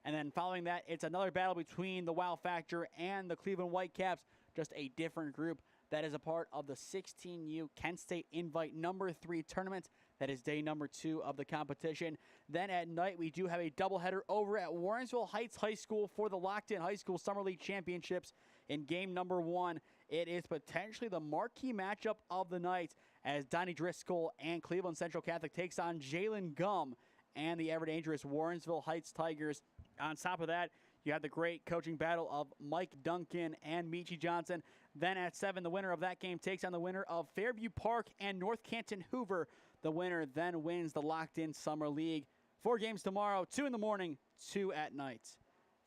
And then following that, it's another battle between the Wow Factor and the Cleveland Whitecaps, just a different group that is a part of the 16U Kent State Invite number 3 tournament. That is day number 2 of the competition. Then at night, we do have a doubleheader over at Warrensville Heights High School for the Locked In High School Summer League Championships. In game number 1, it is potentially the marquee matchup of the night as Donnie Driscoll and Cleveland Central Catholic takes on Jalen Gum and the ever-dangerous Warrensville Heights Tigers. On top of that, you have the great coaching battle of Mike Duncan and Michi Johnson. Then at 7, the winner of that game takes on the winner of Fairview Park and North Canton Hoover. The winner then wins the Locked In Summer League. 4 games tomorrow, 2 in the morning, 2 at night.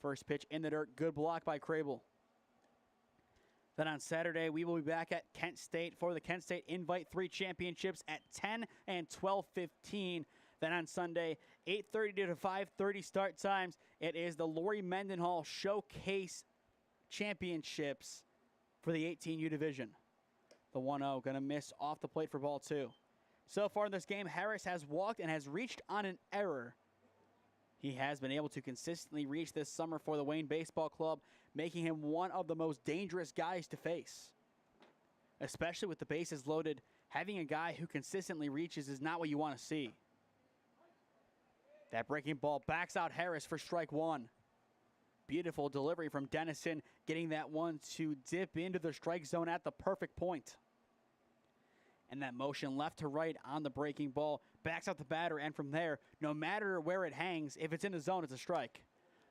First pitch in the dirt, good block by Crable. Then on Saturday, we will be back at Kent State for the Kent State Invite 3 Championships at 10 and 12:15. Then on Sunday, 8:30 to 5:30 start times, it is the Lori Mendenhall Showcase Championships for the 18U division. The 1-0 going to miss off the plate for ball 2. So far in this game, Harris has walked and has reached on an error. He has been able to consistently reach this summer for the Wayne Baseball Club, making him one of the most dangerous guys to face. especially with the bases loaded. Having a guy who consistently reaches is not what you want to see. That breaking ball backs out Harris for strike one. Beautiful delivery from Dennison, getting that one to dip into the strike zone at the perfect point. And that motion left to right on the breaking ball backs out the batter, and from there, no matter where it hangs, if it's in the zone, it's a strike.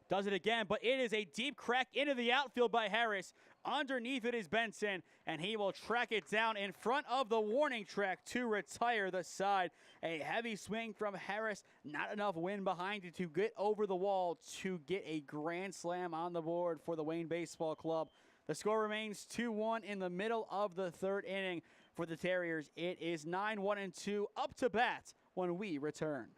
Does it again, but it is a deep crack into the outfield by Harris. Underneath it is Benson, and he will track it down in front of the warning track to retire the side. A heavy swing from Harris, not enough wind behind it to get over the wall to get a grand slam on the board for the Wayne Baseball Club. The score remains 2-1 in the middle of the third inning. For the Terriers, it is 9-1-2 up to bat when we return.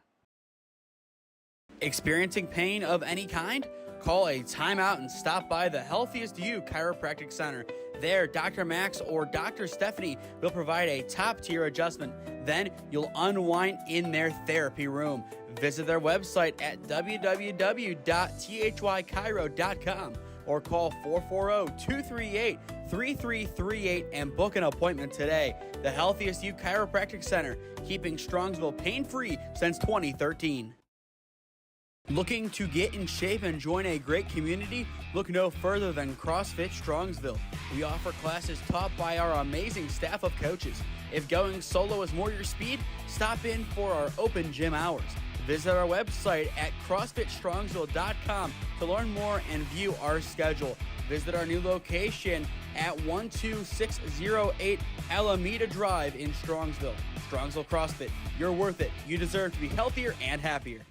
Experiencing pain of any kind? Call a timeout and stop by the Healthiest You Chiropractic Center. There, Dr. Max or Dr. Stephanie will provide a top-tier adjustment. Then you'll unwind in their therapy room. Visit their website at www.thychiro.com or call 440-238-3338 and book an appointment today. The Healthiest You Chiropractic Center, keeping Strongsville pain-free since 2013. Looking to get in shape and join a great community? Look no further than CrossFit Strongsville. We offer classes taught by our amazing staff of coaches. If going solo is more your speed, stop in for our open gym hours. Visit our website at CrossFitStrongsville.com to learn more and view our schedule. Visit our new location at 12608 Alameda Drive in Strongsville. Strongsville CrossFit, you're worth it. You deserve to be healthier and happier.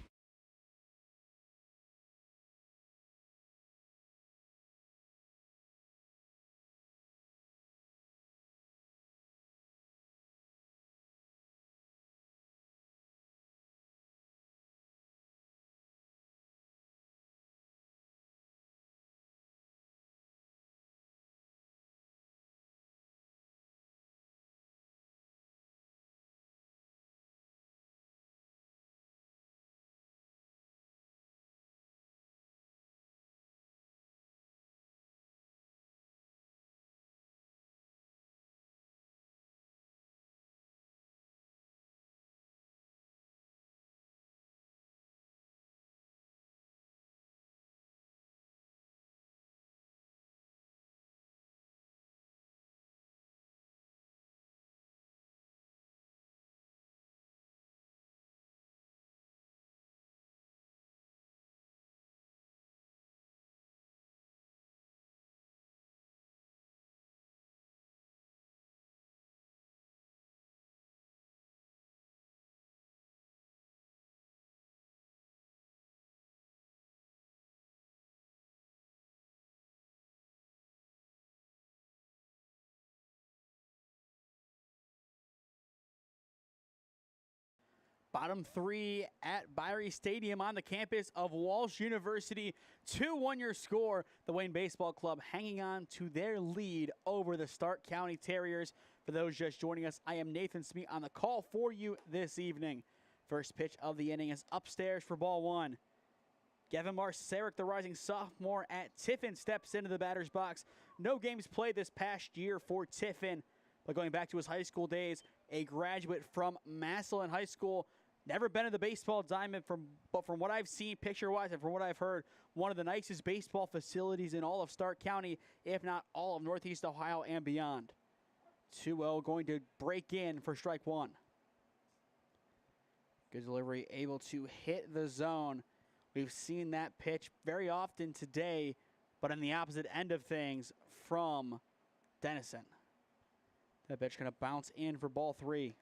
Bottom three at Biery Stadium on the campus of Walsh University. 2-1 your score. The Wayne Baseball Club hanging on to their lead over the Stark County Terriers. For those just joining us, I am Nathan Smee on the call for you this evening. First pitch of the inning is upstairs for ball one. Gavin Marceric, the rising sophomore at Tiffin, steps into the batter's box. No games played this past year for Tiffin, but going back to his high school days, a graduate from Massillon High School. Never been in the baseball diamond, but from what I've seen picture-wise and from what I've heard, one of the nicest baseball facilities in all of Stark County, if not all of Northeast Ohio and beyond. 2-0 going to break in for strike one. Good delivery, able to hit the zone. We've seen that pitch very often today, but on the opposite end of things from Dennison. That pitch going to bounce in for ball three.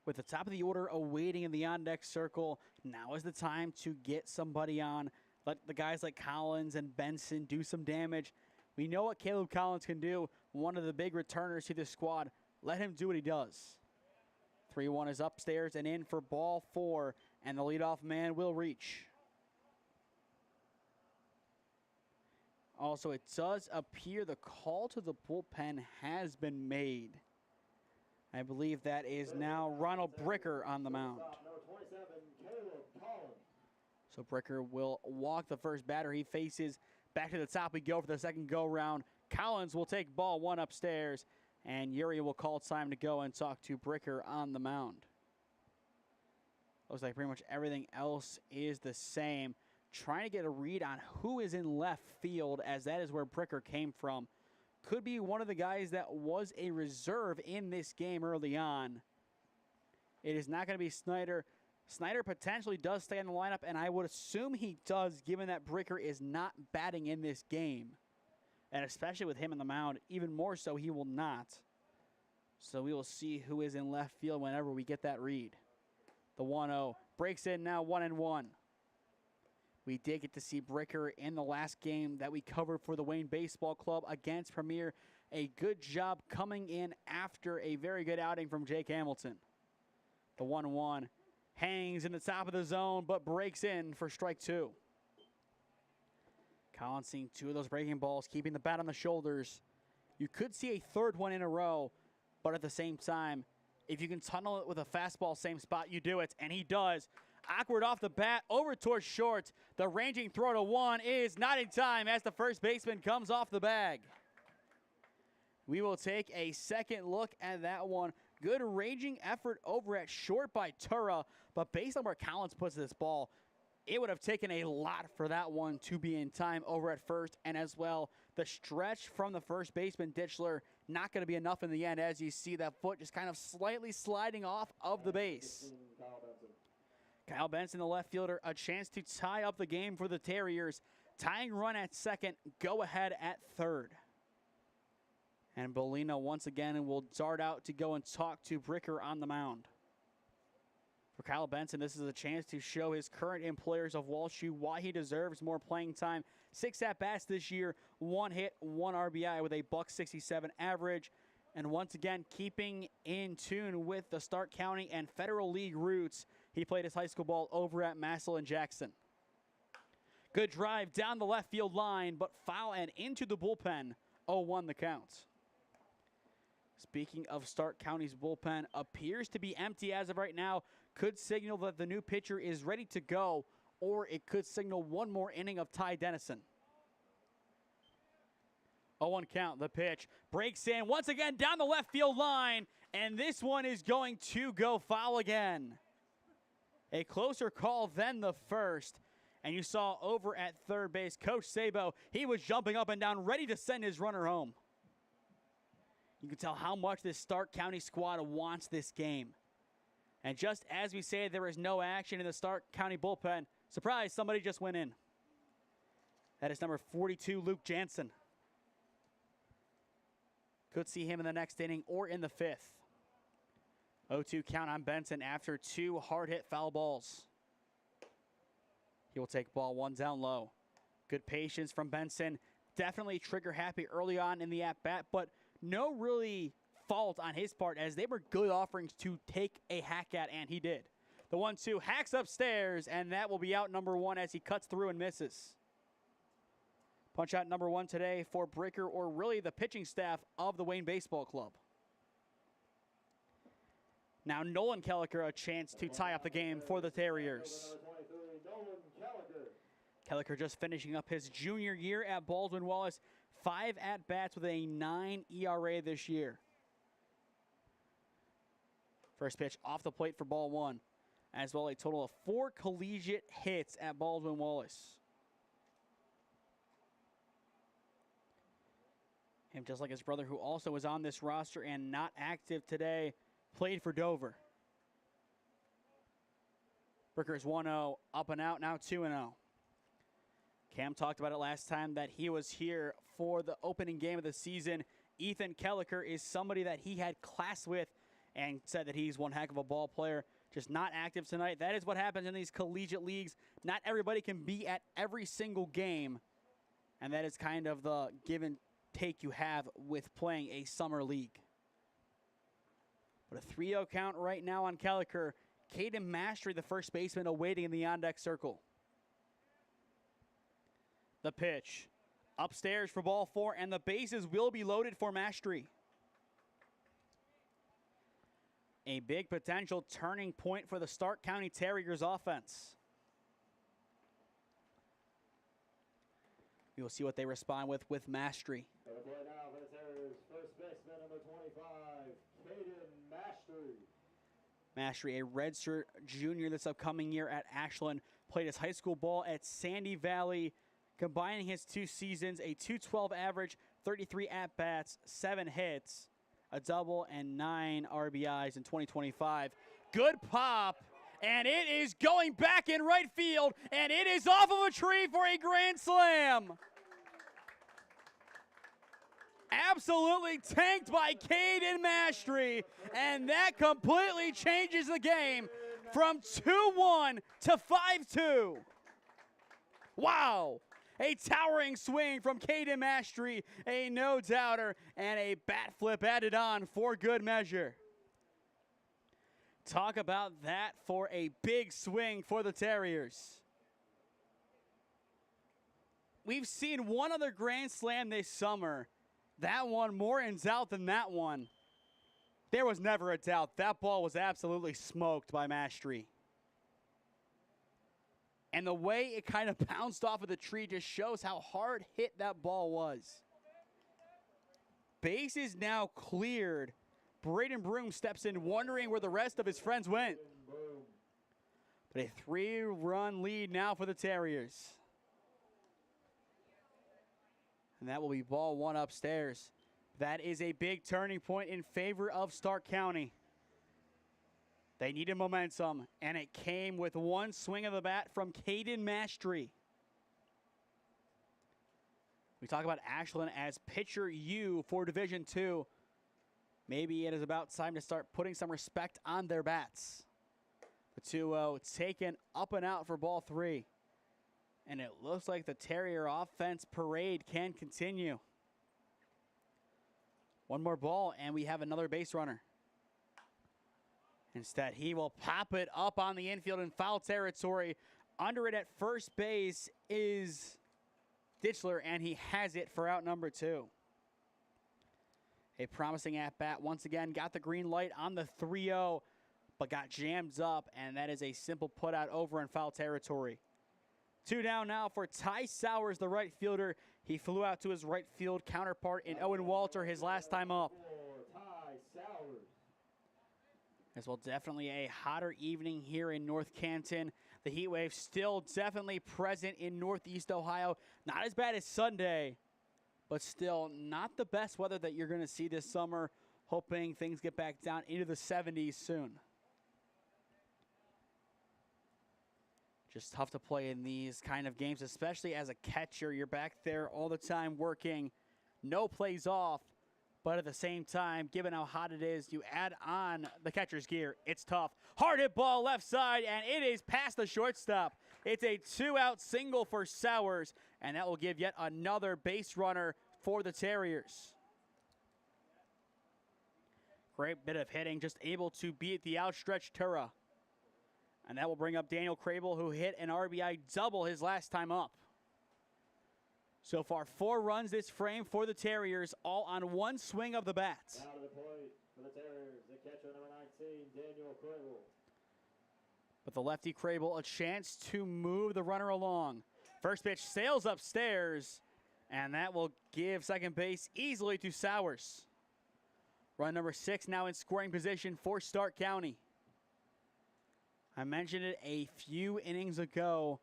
With the top of the order awaiting in the on-deck circle, now is the time to get somebody on. Let the guys like Collins and Benson do some damage. We know what Caleb Collins can do, one of the big returners to this squad. Let him do what he does. 3-1 is upstairs and in for ball four, and the leadoff man will reach. Also, it does appear the call to the bullpen has been made. I believe that is now Ronald Bricker on the mound. So Bricker will walk the first batter he faces. Back to the top we go for the second go-round. Collins will take ball 1 upstairs, and Biery will call time to go and talk to Bricker on the mound. Looks like pretty much everything else is the same. Trying to get a read on who is in left field, as that is where Bricker came from. Could be one of the guys that was a reserve in this game early on. It is not going to be Snyder. Snyder potentially does stay in the lineup, and I would assume he does, given that Bricker is not batting in this game. And especially with him in the mound, even more so, he will not. So we will see who is in left field whenever we get that read. The 1-0 breaks in now, 1-1. We did get to see Bricker in the last game that we covered for the Wayne Baseball Club against Premier. A good job coming in after a very good outing from Jake Hamilton. The 1-1 hangs in the top of the zone, but breaks in for strike 2. Collins seeing 2 of those breaking balls, keeping the bat on the shoulders. You could see a third one in a row, but at the same time, if you can tunnel it with a fastball, same spot, you do it, and he does. Awkward off the bat, over towards short. The ranging throw to 1 is not in time as the first baseman comes off the bag. We will take a second look at that one. Good ranging effort over at short by Tura, but based on where Collins puts this ball, it would have taken a lot for that one to be in time over at first, and as well, the stretch from the first baseman, Ditchler, not going to be enough in the end, as you see that foot just kind of slightly sliding off of the base. Kyle Benson, the left fielder, a chance to tie up the game for the Terriers. Tying run at second, go ahead at third. And Bolino once again will dart out to go and talk to Bricker on the mound. For Kyle Benson, this is a chance to show his current employers of Walsh why he deserves more playing time. 6 at-bats this year, 1 hit, 1 RBI with a .167 average. And once again, keeping in tune with the Stark County and Federal League roots, he played his high school ball over at Massillon and Jackson. Good drive down the left field line, but foul and into the bullpen. 0-1 the count. Speaking of Stark County's bullpen, appears to be empty as of right now. Could signal that the new pitcher is ready to go, or it could signal one more inning of Ty Dennison. 0-1 count, the pitch breaks in once again down the left field line, and this one is going to go foul again. A closer call than the first, and you saw over at third base, Coach Sabo, he was jumping up and down, ready to send his runner home. You can tell how much this Stark County squad wants this game. And just as we say there is no action in the Stark County bullpen, surprise, somebody just went in. That is number 42, Luke Jansen. Could see him in the next inning or in the 5th. 0-2 count on Benson after 2 hard-hit foul balls. He will take ball 1 down low. Good patience from Benson. Definitely trigger happy early on in the at-bat, but no really fault on his part, as they were good offerings to take a hack at, and he did. The 1-2 hacks upstairs, and that will be out number 1 as he cuts through and misses. Punch out number 1 today for Bricker, or really the pitching staff of the Wayne Baseball Club. Now Nolan Kelliker a chance to tie up the game for the Terriers. Kelliker just finishing up his junior year at Baldwin Wallace. 5 at-bats with a 9 ERA this year. First pitch off the plate for ball 1. As well, a total of 4 collegiate hits at Baldwin Wallace. Him, just like his brother, who also was on this roster and not active today, played for Dover. Bricker's 1-0, up and out, now 2-0. Cam talked about it last time that he was here for the opening game of the season. Ethan Kelliker is somebody that he had class with and said that he's one heck of a ball player, just not active tonight. That is what happens in these collegiate leagues. Not everybody can be at every single game, and that is kind of the give and take you have with playing a summer league. But a 3-0 count right now on Kelliker. Caden Mastery, the first baseman, awaiting in the on-deck circle. The pitch upstairs for ball 4, and the bases will be loaded for Mastery. A big potential turning point for the Stark County Terriers offense. We will see what they respond with Mastery. And the play now for the Terriers, first baseman number 25, Caden Mastery. Mastery, a redshirt junior this upcoming year at Ashland, played his high school ball at Sandy Valley, combining his 2 seasons, a .212 average, 33 at-bats, 7 hits, a double, and 9 RBIs in 2025. Good pop, and it is going back in right field, and it is off of a tree for a grand slam. Absolutely tanked by Caden Mastery, and that completely changes the game from 2-1 to 5-2. Wow. A towering swing from Caden Mastery, a no-doubter, and a bat flip added on for good measure. Talk about that for a big swing for the Terriers. We've seen one other grand slam this summer. That one more in doubt than that one. There was never a doubt. That ball was absolutely smoked by Mastery. And the way it kind of bounced off of the tree just shows how hard hit that ball was. Base is now cleared. Braden Broom steps in wondering where the rest of his friends went. But a 3-run lead now for the Terriers. And that will be ball 1 upstairs. That is a big turning point in favor of Stark County. They needed momentum, and it came with one swing of the bat from Caden Mastery. We talk about Ashland as pitcher U for Division II. Maybe it is about time to start putting some respect on their bats. The 2-0 taken up and out for ball 3. And it looks like the Terrier offense parade can continue. One more ball, and we have another base runner. Instead, he will pop it up on the infield in foul territory. Under it at first base is Ditchler, and he has it for out number 2. A promising at-bat once again. Got the green light on the 3-0, but got jammed up, and that is a simple put-out over in foul territory. 2 down now for Ty Sowers, the right fielder. He flew out to his right field counterpart in Owen Walter his last time up. Ty Sowers. As well, definitely a hotter evening here in North Canton. The heat wave still definitely present in Northeast Ohio. Not as bad as Sunday, but still not the best weather that you're going to see this summer. Hoping things get back down into the 70s soon. Just tough to play in these kind of games, especially as a catcher. You're back there all the time working, no plays off. But at the same time, given how hot it is, you add on the catcher's gear. It's tough. Hard hit ball left side, and it is past the shortstop. It's a 2-out single for Sowers, and that will give yet another base runner for the Terriers. Great bit of hitting, just able to beat the outstretched Tura. And that will bring up Daniel Crable, who hit an RBI double his last time up. So far, 4 runs this frame for the Terriers, all on one swing of the bat. Out of the plate for the Terriers, the catcher number 19, Daniel Crable. But the lefty Crable, a chance to move the runner along. First pitch sails upstairs, and that will give second base easily to Sowers. Run number 6 now in scoring position for Stark County. I mentioned it a few innings ago.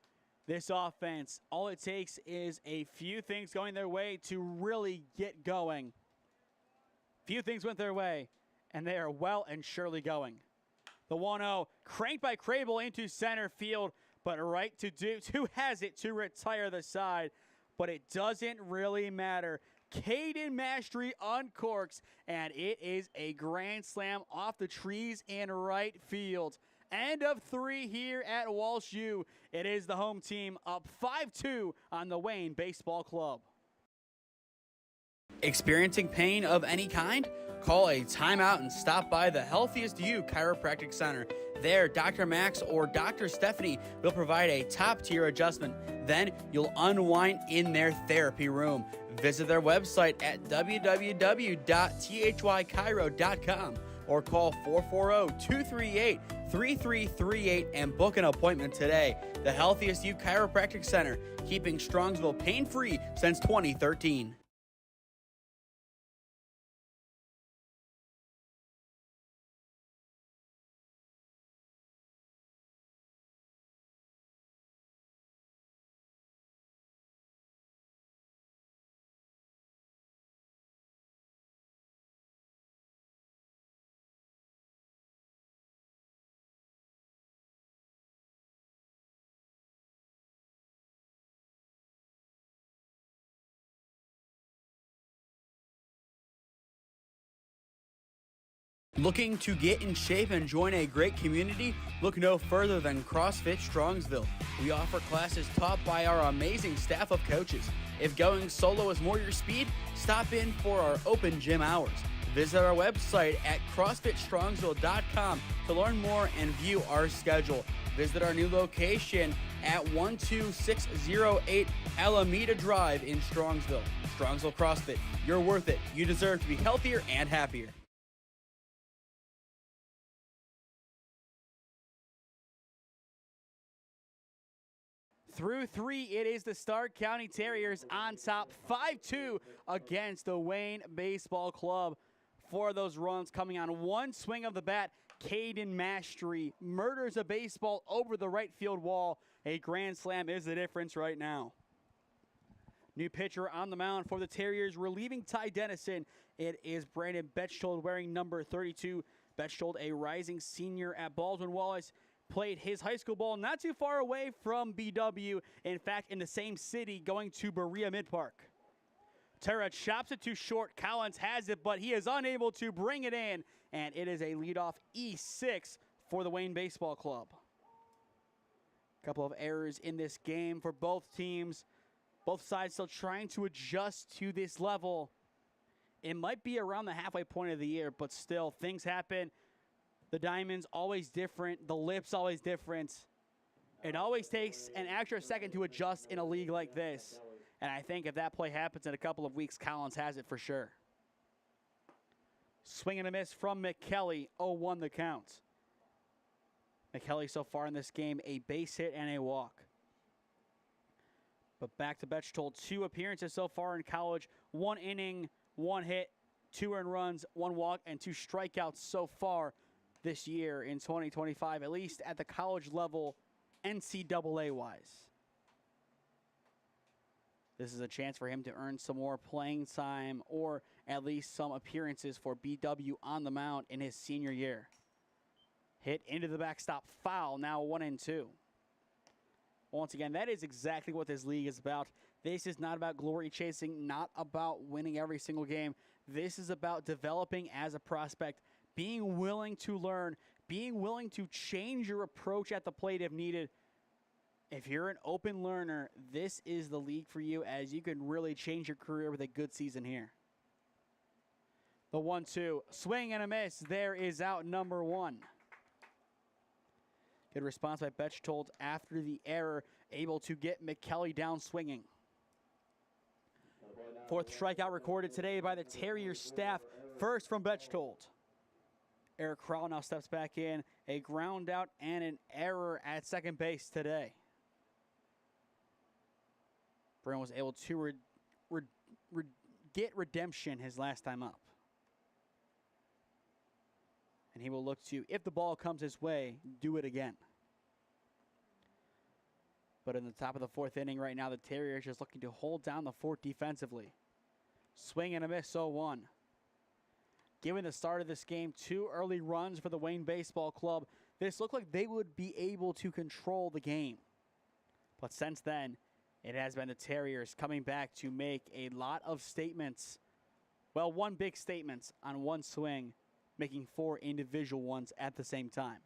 This offense, all it takes is a few things going their way to really get going. Few things went their way, and they are well and surely going. The 1-0 cranked by Crable into center field, but right to Dukes, who has it to retire the side, but it doesn't really matter. Caden Mastery uncorks, and it is a grand slam off the trees in right field. End of 3 here at Walsh U. It is the home team up 5-2 on the Wayne Baseball Club. Experiencing pain of any kind? Call a timeout and stop by the Healthiest You Chiropractic Center. There, Dr. Max or Dr. Stephanie will provide a top-tier adjustment. Then you'll unwind in their therapy room. Visit their website at www.thychiro.com or call 440-238 3338 and book an appointment today. The Healthiest You Chiropractic Center, keeping Strongsville pain-free since 2013. Looking to get in shape and join a great community? Look no further than CrossFit Strongsville. We offer classes taught by our amazing staff of coaches. If going solo is more your speed, stop in for our open gym hours. Visit our website at CrossFitStrongsville.com to learn more and view our schedule. Visit our new location at 12608 Alameda Drive in Strongsville. Strongsville CrossFit, you're worth it. You deserve to be healthier and happier. Through three, it is the Stark County Terriers on top 5-2 against the Wayne Baseball Club. Four of those runs coming on one swing of the bat. Caden Mastery murders a baseball over the right field wall. A grand slam is the difference right now. New pitcher on the mound for the Terriers, relieving Ty Dennison. It is Brandon Betchtold wearing number 32. Betchtold, a rising senior at Baldwin Wallace, played his high school ball not too far away from BW. In fact, in the same city, going to Berea Mid-Park. Terra chops it too short. Collins has it, but he is unable to bring it in. And it is a leadoff E6 for the Wayne Baseball Club. A couple of errors in this game for both teams. Both sides still trying to adjust to this level. It might be around the halfway point of the year, but still, things happen. The diamond's always different. The lip's always different. It always takes an extra second to adjust in a league like this. And I think if that play happens in a couple of weeks, Collins has it for sure. Swing and a miss from McKelly. 0-1 the count. McKelly so far in this game, a base hit and a walk. But back to Betchtold, 2 appearances so far in college. 1 inning, 1 hit, 2 earned runs, 1 walk, and 2 strikeouts so far this year in 2025, at least at the college level, NCAA-wise. This is a chance for him to earn some more playing time or at least some appearances for BW on the mound in his senior year. Hit into the backstop, foul, now 1-2. Once again, that is exactly what this league is about. This is not about glory chasing, not about winning every single game. This is about developing as a prospect, being willing to learn, being willing to change your approach at the plate if needed. If you're an open learner, this is the league for you, as you can really change your career with a good season here. The 1-2, swing and a miss. There is out number 1. Good response by Betchtold after the error, able to get McKelly down swinging. 4th strikeout recorded today by the Terrier staff, first from Betchtold. Eric Crowell now steps back in, a ground out and an error at second base today. Brown was able to get redemption his last time up. And he will look to, if the ball comes his way, do it again. But in the top of the 4th inning right now, the Terriers just looking to hold down the fort defensively. Swing and a miss, 0-1. Given the start of this game, 2 early runs for the Wayne Baseball Club, this looked like they would be able to control the game. But since then, it has been the Terriers coming back to make a lot of statements. Well, 1 big statement on 1 swing, making 4 individual ones at the same time.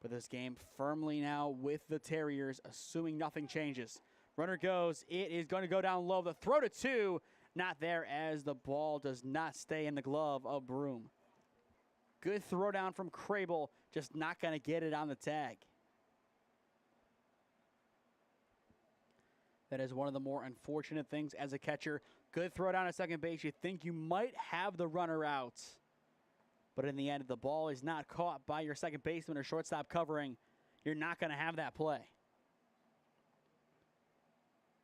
But this game firmly now with the Terriers, assuming nothing changes. Runner goes, it is going to go down low. The throw to 2, not there as the ball does not stay in the glove of Broom. Good throw down from Crable, just not going to get it on the tag. That is one of the more unfortunate things as a catcher. Good throw down at second base. You think you might have the runner out. But in the end, if the ball is not caught by your second baseman or shortstop covering, you're not going to have that play.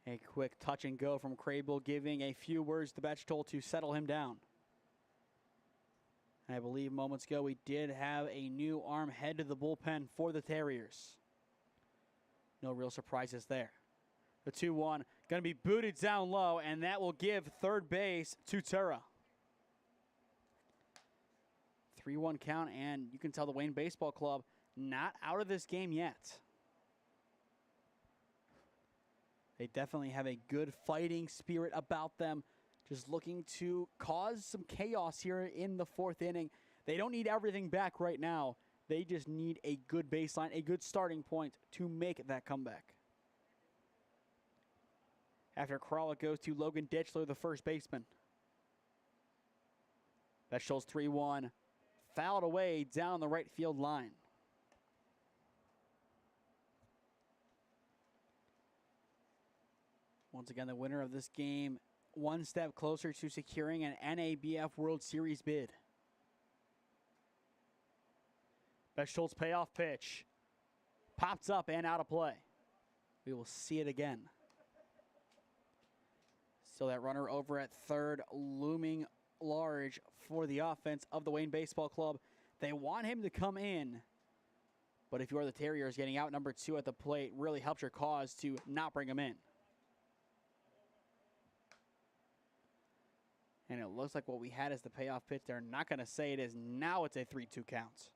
A quick touch and go from Crable, giving a few words to Bechtold to settle him down. I believe moments ago we did have a new arm head to the bullpen for the Terriers. No real surprises there. The 2-1 going to be booted down low, and that will give third base to Tura. 3-1 count, and you can tell the Wayne Baseball Club not out of this game yet. They definitely have a good fighting spirit about them, just looking to cause some chaos here in the fourth inning. They don't need everything back right now. They just need a good baseline, a good starting point to make that comeback. After Crawl, it goes to Logan Ditchler, the first baseman. That shows 3-1. Fouled away down the right field line. Once again, the winner of this game, one step closer to securing an NABF World Series bid. Bechtold's payoff pitch. Pops up and out of play. We will see it again. So that runner over at third, looming large for the offense of the Wayne Baseball Club. They want him to come in. But if you are the Terriers, getting out number 2 at the plate really helps your cause to not bring him in. And it looks like what we had as the payoff pitch. They're not going to say it is. Now it's a 3-2 count.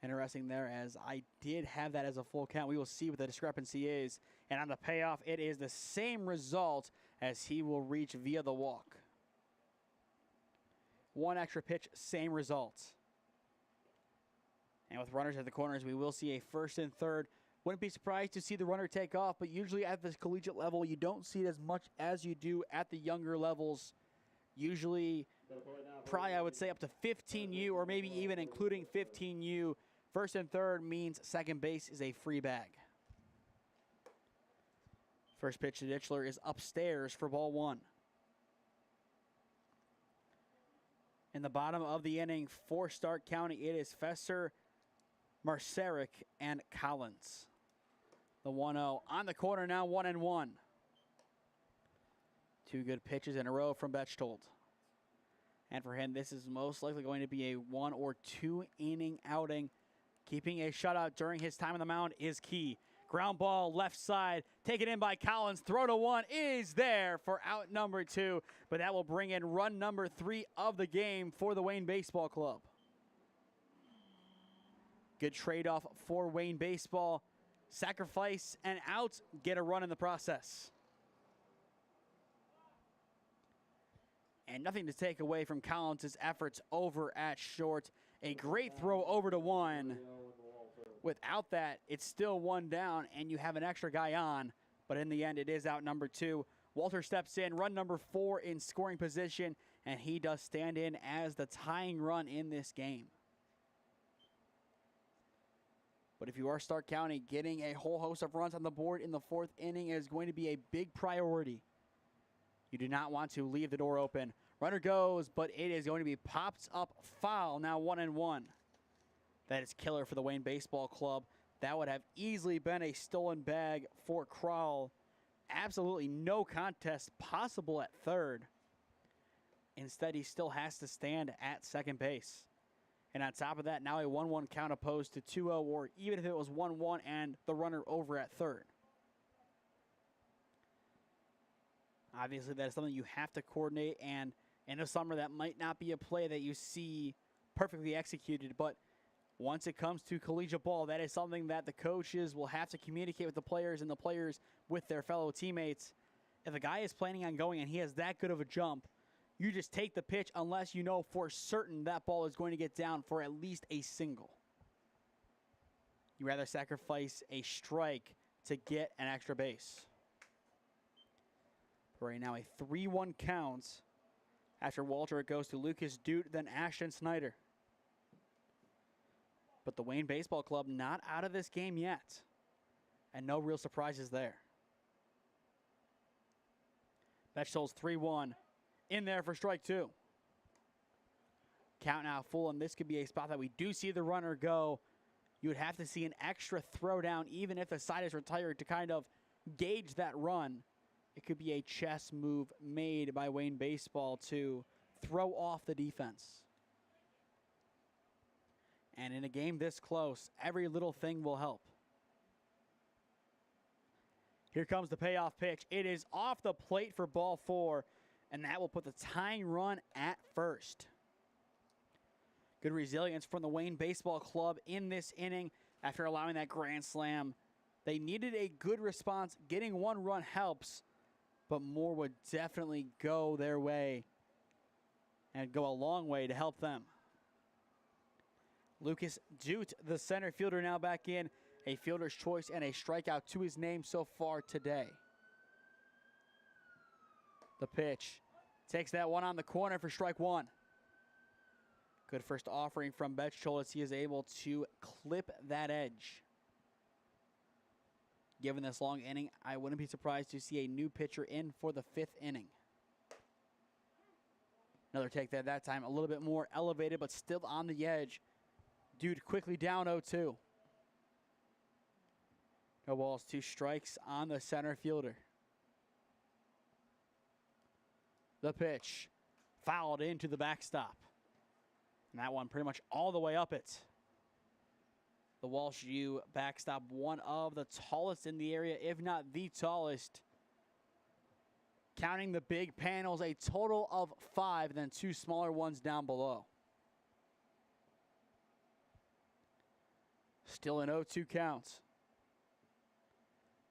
Interesting there, as I did have that as a full count. We will see what the discrepancy is. And on the payoff, it is the same result as he will reach via the walk. One extra pitch, same result. And with runners at the corners, we will see a first and third. Wouldn't be surprised to see the runner take off, but usually at this collegiate level, you don't see it as much as you do at the younger levels. Usually, probably I would say up to 15U, or maybe even including 15U. First and third means second base is a free bag. First pitch to Ditchler is upstairs for ball 1. In the bottom of the inning for Stark County, it is Fesser, Marceric, and Collins. The 1-0 on the corner now, 1-1. 2 good pitches in a row from Bechtold. And for him, this is most likely going to be a 1 or 2 inning outing. Keeping a shutout during his time on the mound is key. Ground ball left side, taken in by Collins. Throw to 1 is there for out number 2. But that will bring in run number 3 of the game for the Wayne Baseball Club. Good trade-off for Wayne Baseball. Sacrifice and out, get a run in the process. And nothing to take away from Collins' efforts over at short. A great throw over to 1. Without that, it's still 1 down, and you have an extra guy on. But in the end, it is out number 2. Walter steps in, run number 4 in scoring position, and he does stand in as the tying run in this game. But if you are Stark County, getting a whole host of runs on the board in the 4th inning is going to be a big priority. You do not want to leave the door open. Runner goes, but it is going to be popped up foul. Now 1-1. That is killer for the Wayne Baseball Club. That would have easily been a stolen bag for Crowell. Absolutely no contest possible at third. Instead, he still has to stand at second base. And on top of that, now a 1-1 count opposed to 2-0, or even if it was 1-1 and the runner over at third. Obviously, that is something you have to coordinate, and in the summer, that might not be a play that you see perfectly executed, but once it comes to collegiate ball, that is something that the coaches will have to communicate with the players and the players with their fellow teammates. If a guy is planning on going and he has that good of a jump, you just take the pitch unless you know for certain that ball is going to get down for at least a single. You rather sacrifice a strike to get an extra base. Right now, a 3-1 count. After Walter, it goes to Lucas Dute, then Ashton Snyder. But the Wayne Baseball Club not out of this game yet. And no real surprises there. Bechtold's 3-1. In there for strike 2. count now full, and this could be a spot that we do see the runner go. You would have to see an extra throw down, even if the side is retired, to kind of gauge that run. It could be a chess move made by Wayne Baseball to throw off the defense. And in a game this close, every little thing will help. Here comes the payoff pitch. It is off the plate for ball 4, and that will put the tying run at first. Good resilience from the Wayne Baseball Club in this inning after allowing that grand slam. They needed a good response. Getting one run helps, but more would definitely go their way and go a long way to help them. Lucas Jute, the center fielder, now back in. A fielder's choice and a strikeout to his name so far today. The pitch. Takes that one on the corner for strike 1. Good first offering from Betchol as he is able to clip that edge. Given this long inning, I wouldn't be surprised to see a new pitcher in for the 5th inning. Another take there that time, a little bit more elevated, but still on the edge. Dude quickly down 0-2. No balls, 2 strikes on the center fielder. The pitch, fouled into the backstop. And that one pretty much all the way up it. The Walsh U backstop, one of the tallest in the area, if not the tallest. Counting the big panels, a total of 5, then 2 smaller ones down below. Still an 0-2 count.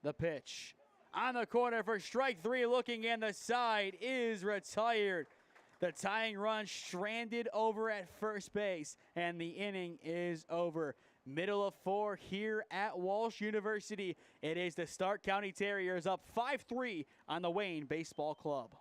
The pitch on the corner for strike 3, looking in, the side is retired. The tying run stranded over at first base, and the inning is over. Middle of 4 here at Walsh University. It is the Stark County Terriers up 5-3 on the Wayne Baseball Club.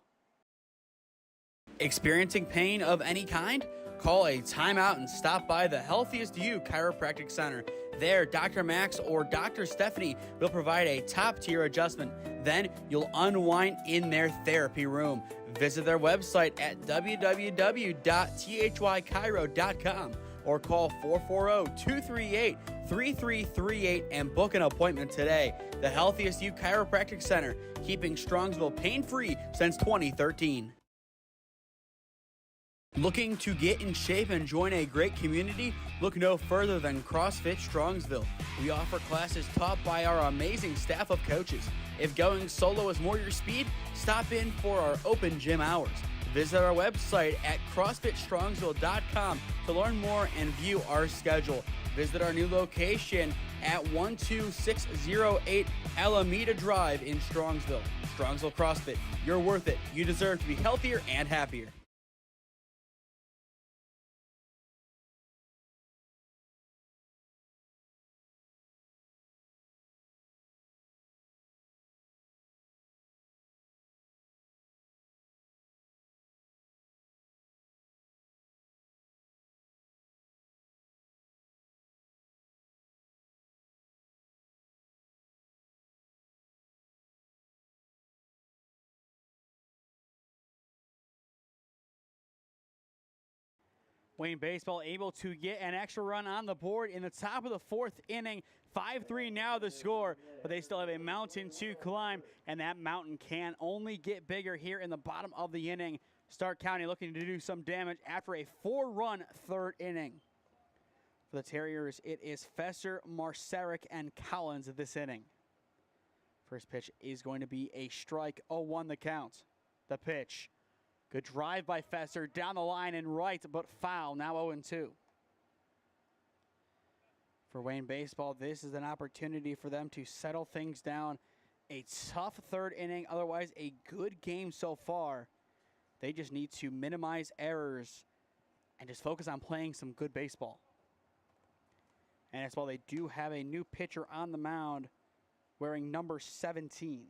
Experiencing pain of any kind? Call a timeout and stop by the Healthiest You Chiropractic Center. There, Dr. Max or Dr. Stephanie will provide a top-tier adjustment. Then you'll unwind in their therapy room. Visit their website at www.thychiro.com or call 440-238-3338 and book an appointment today. The Healthiest You Chiropractic Center, keeping Strongsville pain-free since 2013. Looking to get in shape and join a great community? Look no further than CrossFit Strongsville. We offer classes taught by our amazing staff of coaches. If going solo is more your speed, stop in for our open gym hours. Visit our website at CrossFitStrongsville.com to learn more and view our schedule. Visit our new location at 12608 Alameda Drive in Strongsville. Strongsville CrossFit, you're worth it. You deserve to be healthier and happier. Wayne Baseball able to get an extra run on the board in the top of the 4th inning. 5-3 now the score, but they still have a mountain to climb, and that mountain can only get bigger here in the bottom of the inning. Stark County looking to do some damage after a 4-run 3rd inning. For the Terriers, it is Fesser, Marceric, and Collins this inning. First pitch is going to be a strike, 0-1 the count. The pitch. Good drive by Fesser, down the line and right, but foul, now 0-2. For Wayne Baseball, this is an opportunity for them to settle things down. A tough 3rd inning, otherwise a good game so far. They just need to minimize errors and just focus on playing some good baseball. And as well, they do have a new pitcher on the mound wearing number 17.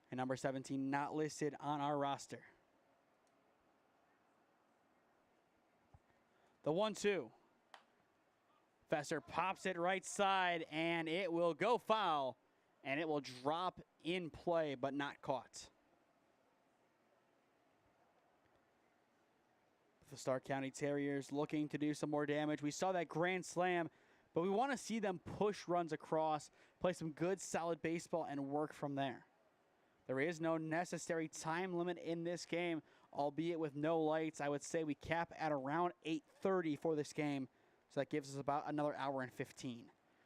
And number 17 not listed on our roster. The 1-2. Fesser pops it right side, and it will go foul, and it will drop in play, but not caught. The Stark County Terriers looking to do some more damage. We saw that grand slam, but we want to see them push runs across, play some good, solid baseball, and work from there. There is no necessary time limit in this game, albeit with no lights. I would say we cap at around 8:30 for this game, so that gives us about another hour and 15.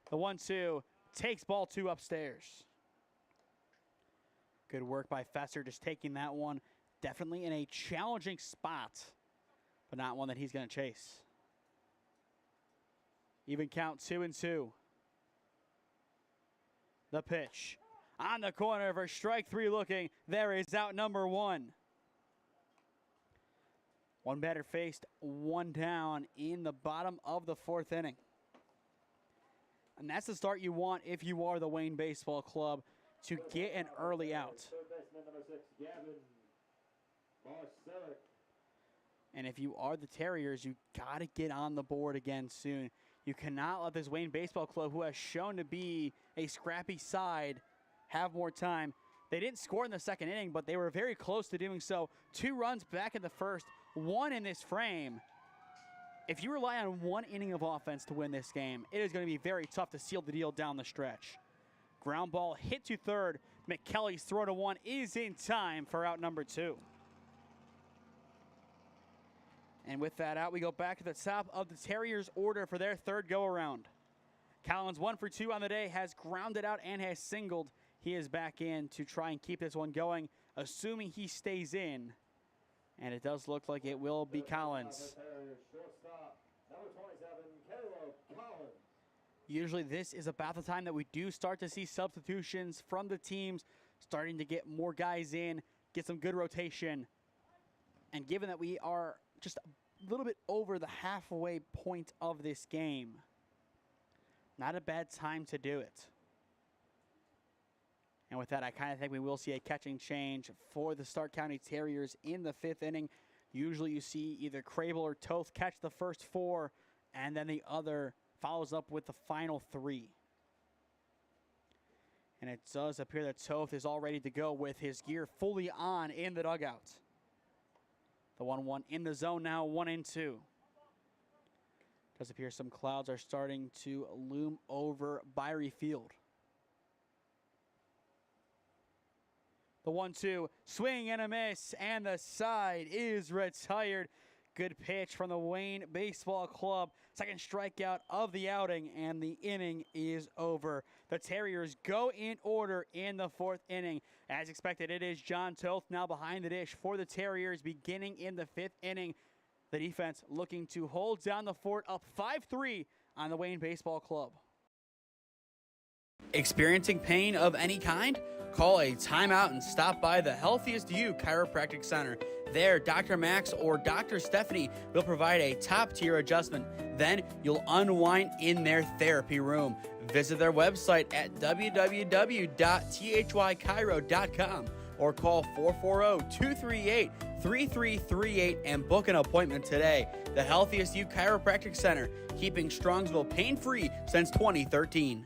The 1-2 takes ball 2 upstairs. Good work by Fesser, just taking that one definitely in a challenging spot, but not one that he's going to chase. Even count 2-2. The pitch on the corner for strike 3 looking. There is out number 1. One batter faced, 1 down in the bottom of the 4th inning. And that's the start you want if you are the Wayne Baseball Club, to get an early out. Third baseman number 6, Gavin Marcelic. And if you are the Terriers, you got to get on the board again soon. You cannot let this Wayne Baseball Club, who has shown to be a scrappy side, have more time. They didn't score in the 2nd inning, but they were very close to doing so. 2 runs back in the 1st, 1 in this frame. If you rely on 1 inning of offense to win this game, it is going to be very tough to seal the deal down the stretch. Ground ball hit to 3rd. McKelly's throw to 1 is in time for out number 2. And with that out, we go back to the top of the Terriers' order for their 3rd go-around. Collins, 1 for 2 on the day, has grounded out and has singled. He is back in to try and keep this one going, assuming he stays in. And it does look like it will be Collins. Shortstop, number 27, Caleb Collins. Usually this is about the time that we do start to see substitutions from the teams, starting to get more guys in, get some good rotation. And given that we are just a little bit over the halfway point of this game, not a bad time to do it. And with that, I kind of think we will see a catching change for the Stark County Terriers in the 5th inning. Usually you see either Crable or Toth catch the first 4, and then the other follows up with the final 3. And it does appear that Toth is all ready to go with his gear fully on in the dugout. The 1-1 in the zone now, 1-2. Does appear some clouds are starting to loom over Biery Field. The 1-2, swing and a miss, and the side is retired. Good pitch from the Wayne Baseball Club. 2nd strikeout of the outing, and the inning is over. The Terriers go in order in the 4th inning. As expected, it is John Toth now behind the dish for the Terriers beginning in the 5th inning. The defense looking to hold down the fort, up 5-3 on the Wayne Baseball Club. Experiencing pain of any kind? Call a timeout and stop by the Healthiest You Chiropractic Center. There, Dr. Max or Dr. Stephanie will provide a top-tier adjustment. Then you'll unwind in their therapy room. Visit their website at www.thychiro.com or call 440-238-3338 and book an appointment today. The Healthiest You Chiropractic Center, keeping Strongsville pain-free since 2013.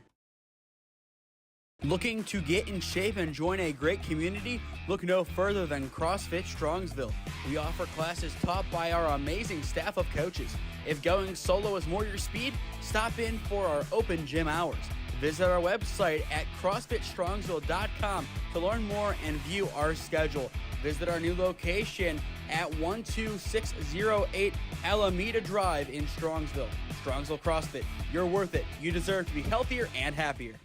Looking to get in shape and join a great community? Look no further than CrossFit Strongsville. We offer classes taught by our amazing staff of coaches. If going solo is more your speed, stop in for our open gym hours. Visit our website at CrossFitStrongsville.com to learn more and view our schedule. Visit our new location at 12608 Alameda Drive in Strongsville. Strongsville CrossFit, you're worth it. You deserve to be healthier and happier.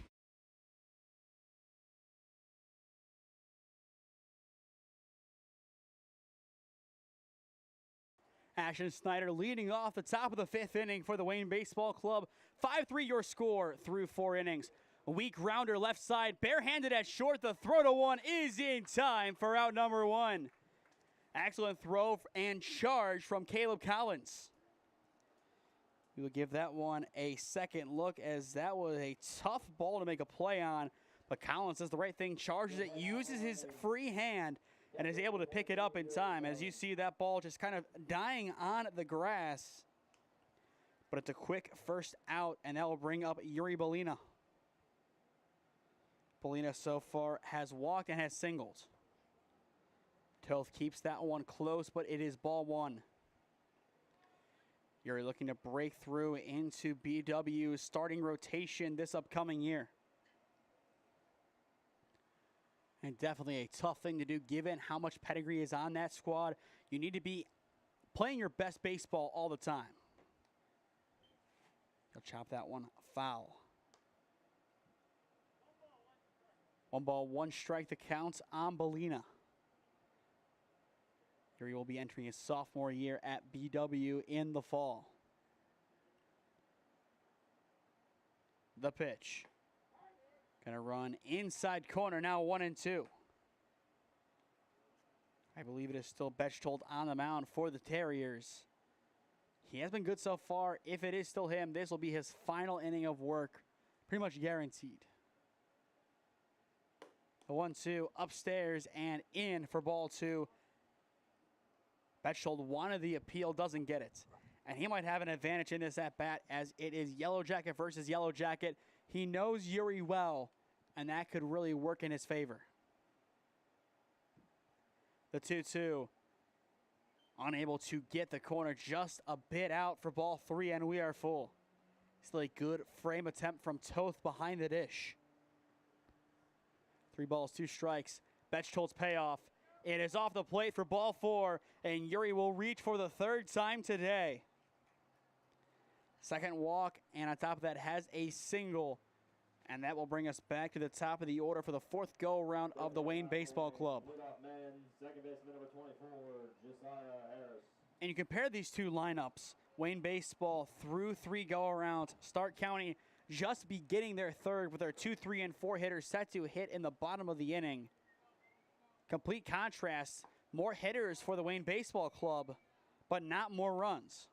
Ashton Snyder leading off the top of the 5th inning for the Wayne Baseball Club. 5-3 your score through 4 innings. A weak grounder left side, barehanded at short. The throw to 1 is in time for out number 1. Excellent throw and charge from Caleb Collins. We will give that one a second look, as that was a tough ball to make a play on. But Collins does the right thing, charges it, uses his free hand, and is able to pick it up in time. As you see that ball just kind of dying on the grass. But it's a quick first out, and that will bring up Yuri Belina. Belina so far has walked and has singled. Toth keeps that one close, but it is ball 1. You're looking to break through into BW's starting rotation this upcoming year. And definitely a tough thing to do given how much pedigree is on that squad. You need to be playing your best baseball all the time. He'll chop that one foul. 1 ball, 1 strike the count on Belina. Here he will be entering his sophomore year at BW in the fall. The pitch. Gonna run inside corner now, 1-2. I believe it is still Bechtold on the mound for the Terriers. He has been good so far. If it is still him, this will be his final inning of work. Pretty much guaranteed. The 1-2 upstairs and in for ball 2. Bechtold wanted the appeal, doesn't get it. And he might have an advantage in this at-bat as it is Yellow Jacket versus Yellow Jacket. He knows Yuri well, and that could really work in his favor. The 2-2. Unable to get the corner, just a bit out for ball 3, and we are full. Still a good frame attempt from Toth behind the dish. 3 balls, 2 strikes. Bechtold's payoff. It is off the plate for ball 4, and Yuri will reach for the 3rd time today. Second walk, and on top of that has a single. And that will bring us back to the top of the order for the 4th go-around of the Wayne Baseball Club. Second baseman number 24, Josiah Harris. And you compare these two lineups, Wayne Baseball through 3 go-arounds, Stark County just beginning their 3rd with their 2, 3, and 4 hitters set to hit in the bottom of the inning. Complete contrast, more hitters for the Wayne Baseball Club, but not more runs.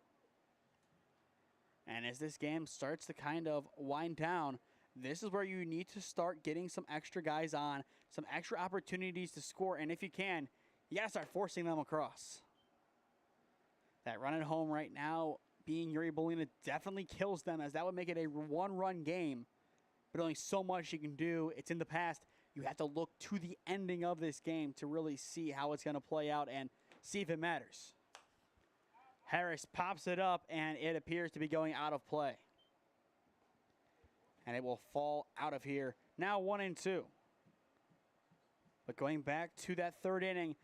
And as this game starts to kind of wind down, this is where you need to start getting some extra guys on, some extra opportunities to score, and if you can, you gotta start forcing them across. That run at home right now, being Yuri Belina, definitely kills them, as that would make it a 1-run game, but only so much you can do. It's in the past. You have to look to the ending of this game to really see how it's gonna play out and see if it matters. Harris pops it up, and it appears to be going out of play. And it will fall out of here. Now 1-2. But going back to that 3rd inning,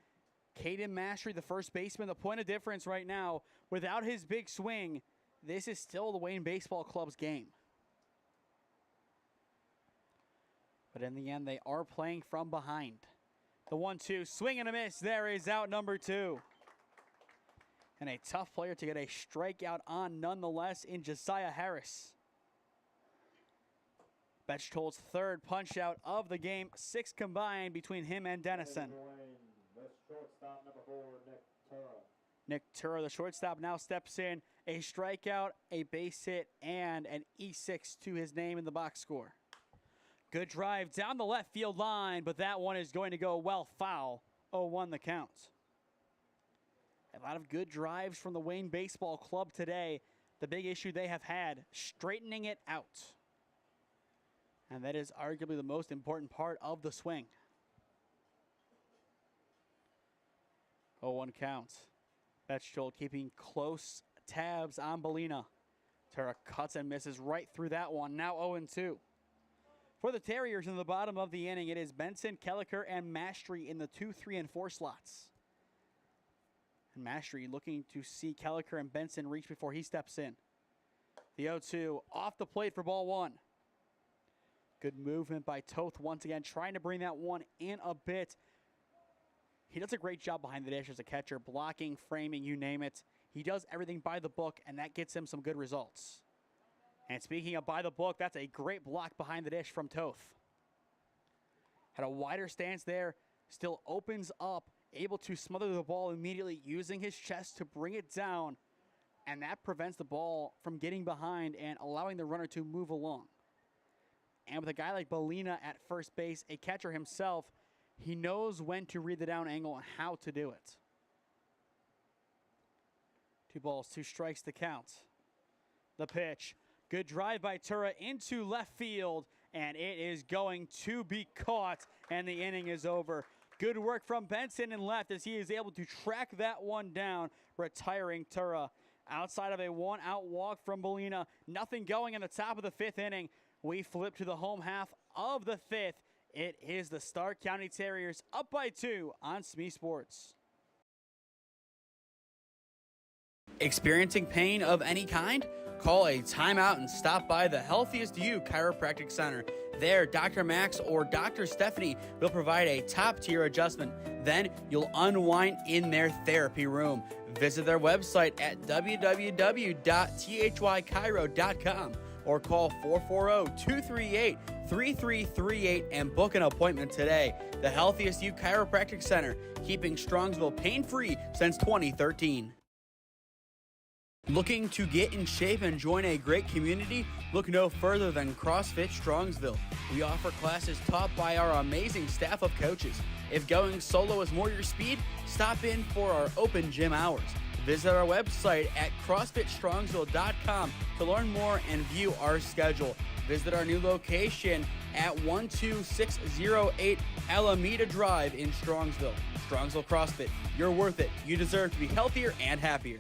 Caden Mastery, the first baseman, the point of difference right now. Without his big swing, this is still the Wayne Baseball Club's game. But in the end, they are playing from behind. The 1-2, swing and a miss. There is out number 2. And a tough player to get a strikeout on nonetheless in Josiah Harris. Bechtold's 3rd punch out of the game, 6 combined between him and Dennison. Shortstop number 4, Nick Turra. Nick Turra, the shortstop, now steps in. A strikeout, a base hit, and an E6 to his name in the box score. Good drive down the left field line, but that one is going to go well foul. 0-1 the count. A lot of good drives from the Wayne Baseball Club today. The big issue they have had, straightening it out. And that is arguably the most important part of the swing. 0-1 count. Bechtold keeping close tabs on Belina. Turra cuts and misses right through that one. Now 0-2. For the Terriers in the bottom of the inning, it is Benson, Kelliker, and Mastery in the 2, 3, and 4 slots. And Mastery looking to see Kelliker and Benson reach before he steps in. The 0-2 off the plate for ball 1. Good movement by Toth once again, trying to bring that one in a bit. He does a great job behind the dish as a catcher, blocking, framing, you name it. He does everything by the book, and that gets him some good results. And speaking of by the book, that's a great block behind the dish from Toth. Had a wider stance there, still opens up, able to smother the ball immediately, using his chest to bring it down, and that prevents the ball from getting behind and allowing the runner to move along. And with a guy like Belina at first base, a catcher himself, he knows when to read the down angle and how to do it. 2 balls, 2 strikes to count. The pitch. Good drive by Turra into left field, and it is going to be caught, and the inning is over. Good work from Benson in left as he is able to track that one down, retiring Turra. outside of a one-out walk from Bolina. Nothing going in the top of the 5th inning. We flip to the home half of the 5th. It is the Stark County Terriers up by 2 on SmeeSports. Experiencing pain of any kind? Call a timeout and stop by the Healthiest You Chiropractic Center. There, Dr. Max or Dr. Stephanie will provide a top-tier adjustment. Then you'll unwind in their therapy room. Visit their website at www.thychiro.com or call 440-238-3338 and book an appointment today. The Healthiest You Chiropractic Center, keeping Strongsville pain-free since 2013. Looking to get in shape and join a great community? Look no further than CrossFit Strongsville. We offer classes taught by our amazing staff of coaches. If going solo is more your speed, stop in for our open gym hours. Visit our website at CrossFitStrongsville.com to learn more and view our schedule. Visit our new location at 12608 Alameda Drive in Strongsville. Strongsville CrossFit, you're worth it. You deserve to be healthier and happier.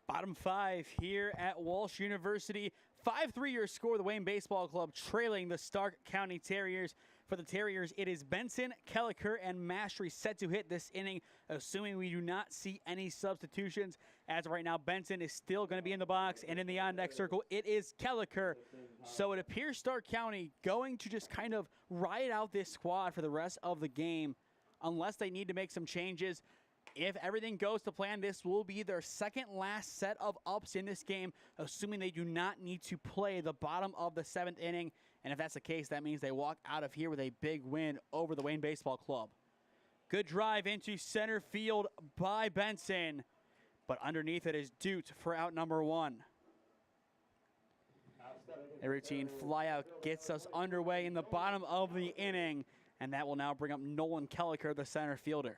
Bottom 5 here at Walsh University. 5-3 your score. The Wayne Baseball Club trailing the Stark County Terriers. For the Terriers, it is Benson, Kelliker, and Mastery set to hit this inning, assuming we do not see any substitutions. As of right now, Benson is still going to be in the box, and in the on-deck circle, it is Kelliker. So it appears Stark County going to just kind of ride out this squad for the rest of the game, unless they need to make some changes. If everything goes to plan, this will be their second last set of ups in this game, assuming they do not need to play the bottom of the 7th inning. And if that's the case, that means they walk out of here with a big win over the Wayne Baseball Club. Good drive into center field by Benson, but underneath it is Dute for out number 1. A routine flyout gets us underway in the bottom of the inning, and that will now bring up Nolan Kelliker, the center fielder.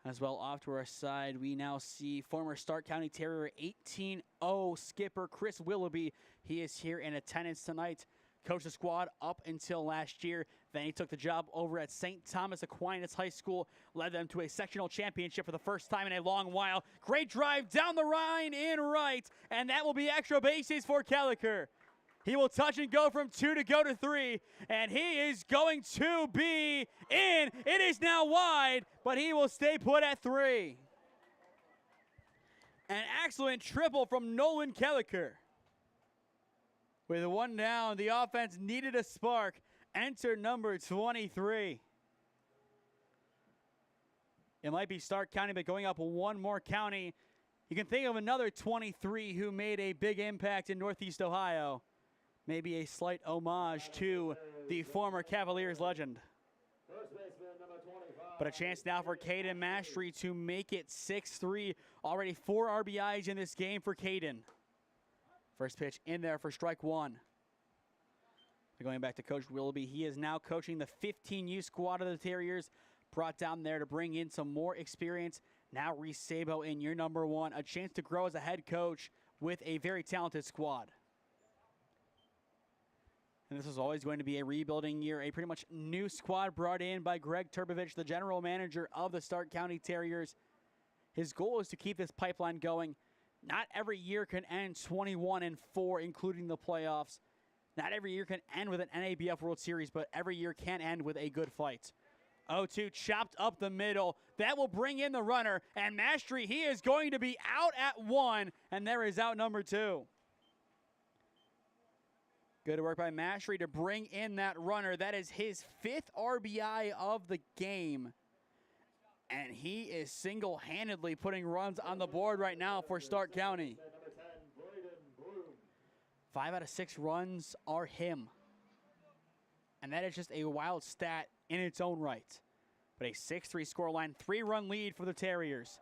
As well, off to our side, we now see former Stark County Terrier 18-0 skipper Chris Willoughby. He is here in attendance tonight. Coached the squad up until last year. Then he took the job over at St. Thomas Aquinas High School, led them to a sectional championship for the first time in a long while. Great drive down the line in right, and that will be extra bases for Kelliker. He will touch and go from 2 to go to 3, and he is going to be in. It is now wide, but he will stay put at 3. An excellent triple from Nolan Kelliker. With 1 down, the offense needed a spark. Enter number 23. It might be Stark County, but going up 1 more county. You can think of another 23 who made a big impact in Northeast Ohio. Maybe a slight homage to the former Cavaliers legend. But a chance now for Caden Mastery to make it 6-3. Already 4 RBIs in this game for Caden. First pitch in there for strike 1. Going back to Coach Willoughby, he is now coaching the 15U squad of the Terriers. Brought down there to bring in some more experience. Now Reese Sabo in your number 1. A chance to grow as a head coach with a very talented squad. And this is always going to be a rebuilding year, a pretty much new squad brought in by Greg Turbovich, the general manager of the Stark County Terriers. His goal is to keep this pipeline going. Not every year can end 21-4, including the playoffs. Not every year can end with an NABF World Series, but every year can end with a good fight. 0-2 chopped up the middle. That will bring in the runner. And Mastery, he is going to be out at 1. And there is out number 2. Good work by Mastery to bring in that runner. That is his 5th RBI of the game. And he is single-handedly putting runs on the board right now for Stark County. 5 out of 6 runs are him. And that is just a wild stat in its own right. But a 6-3 scoreline, 3-run lead for the Terriers.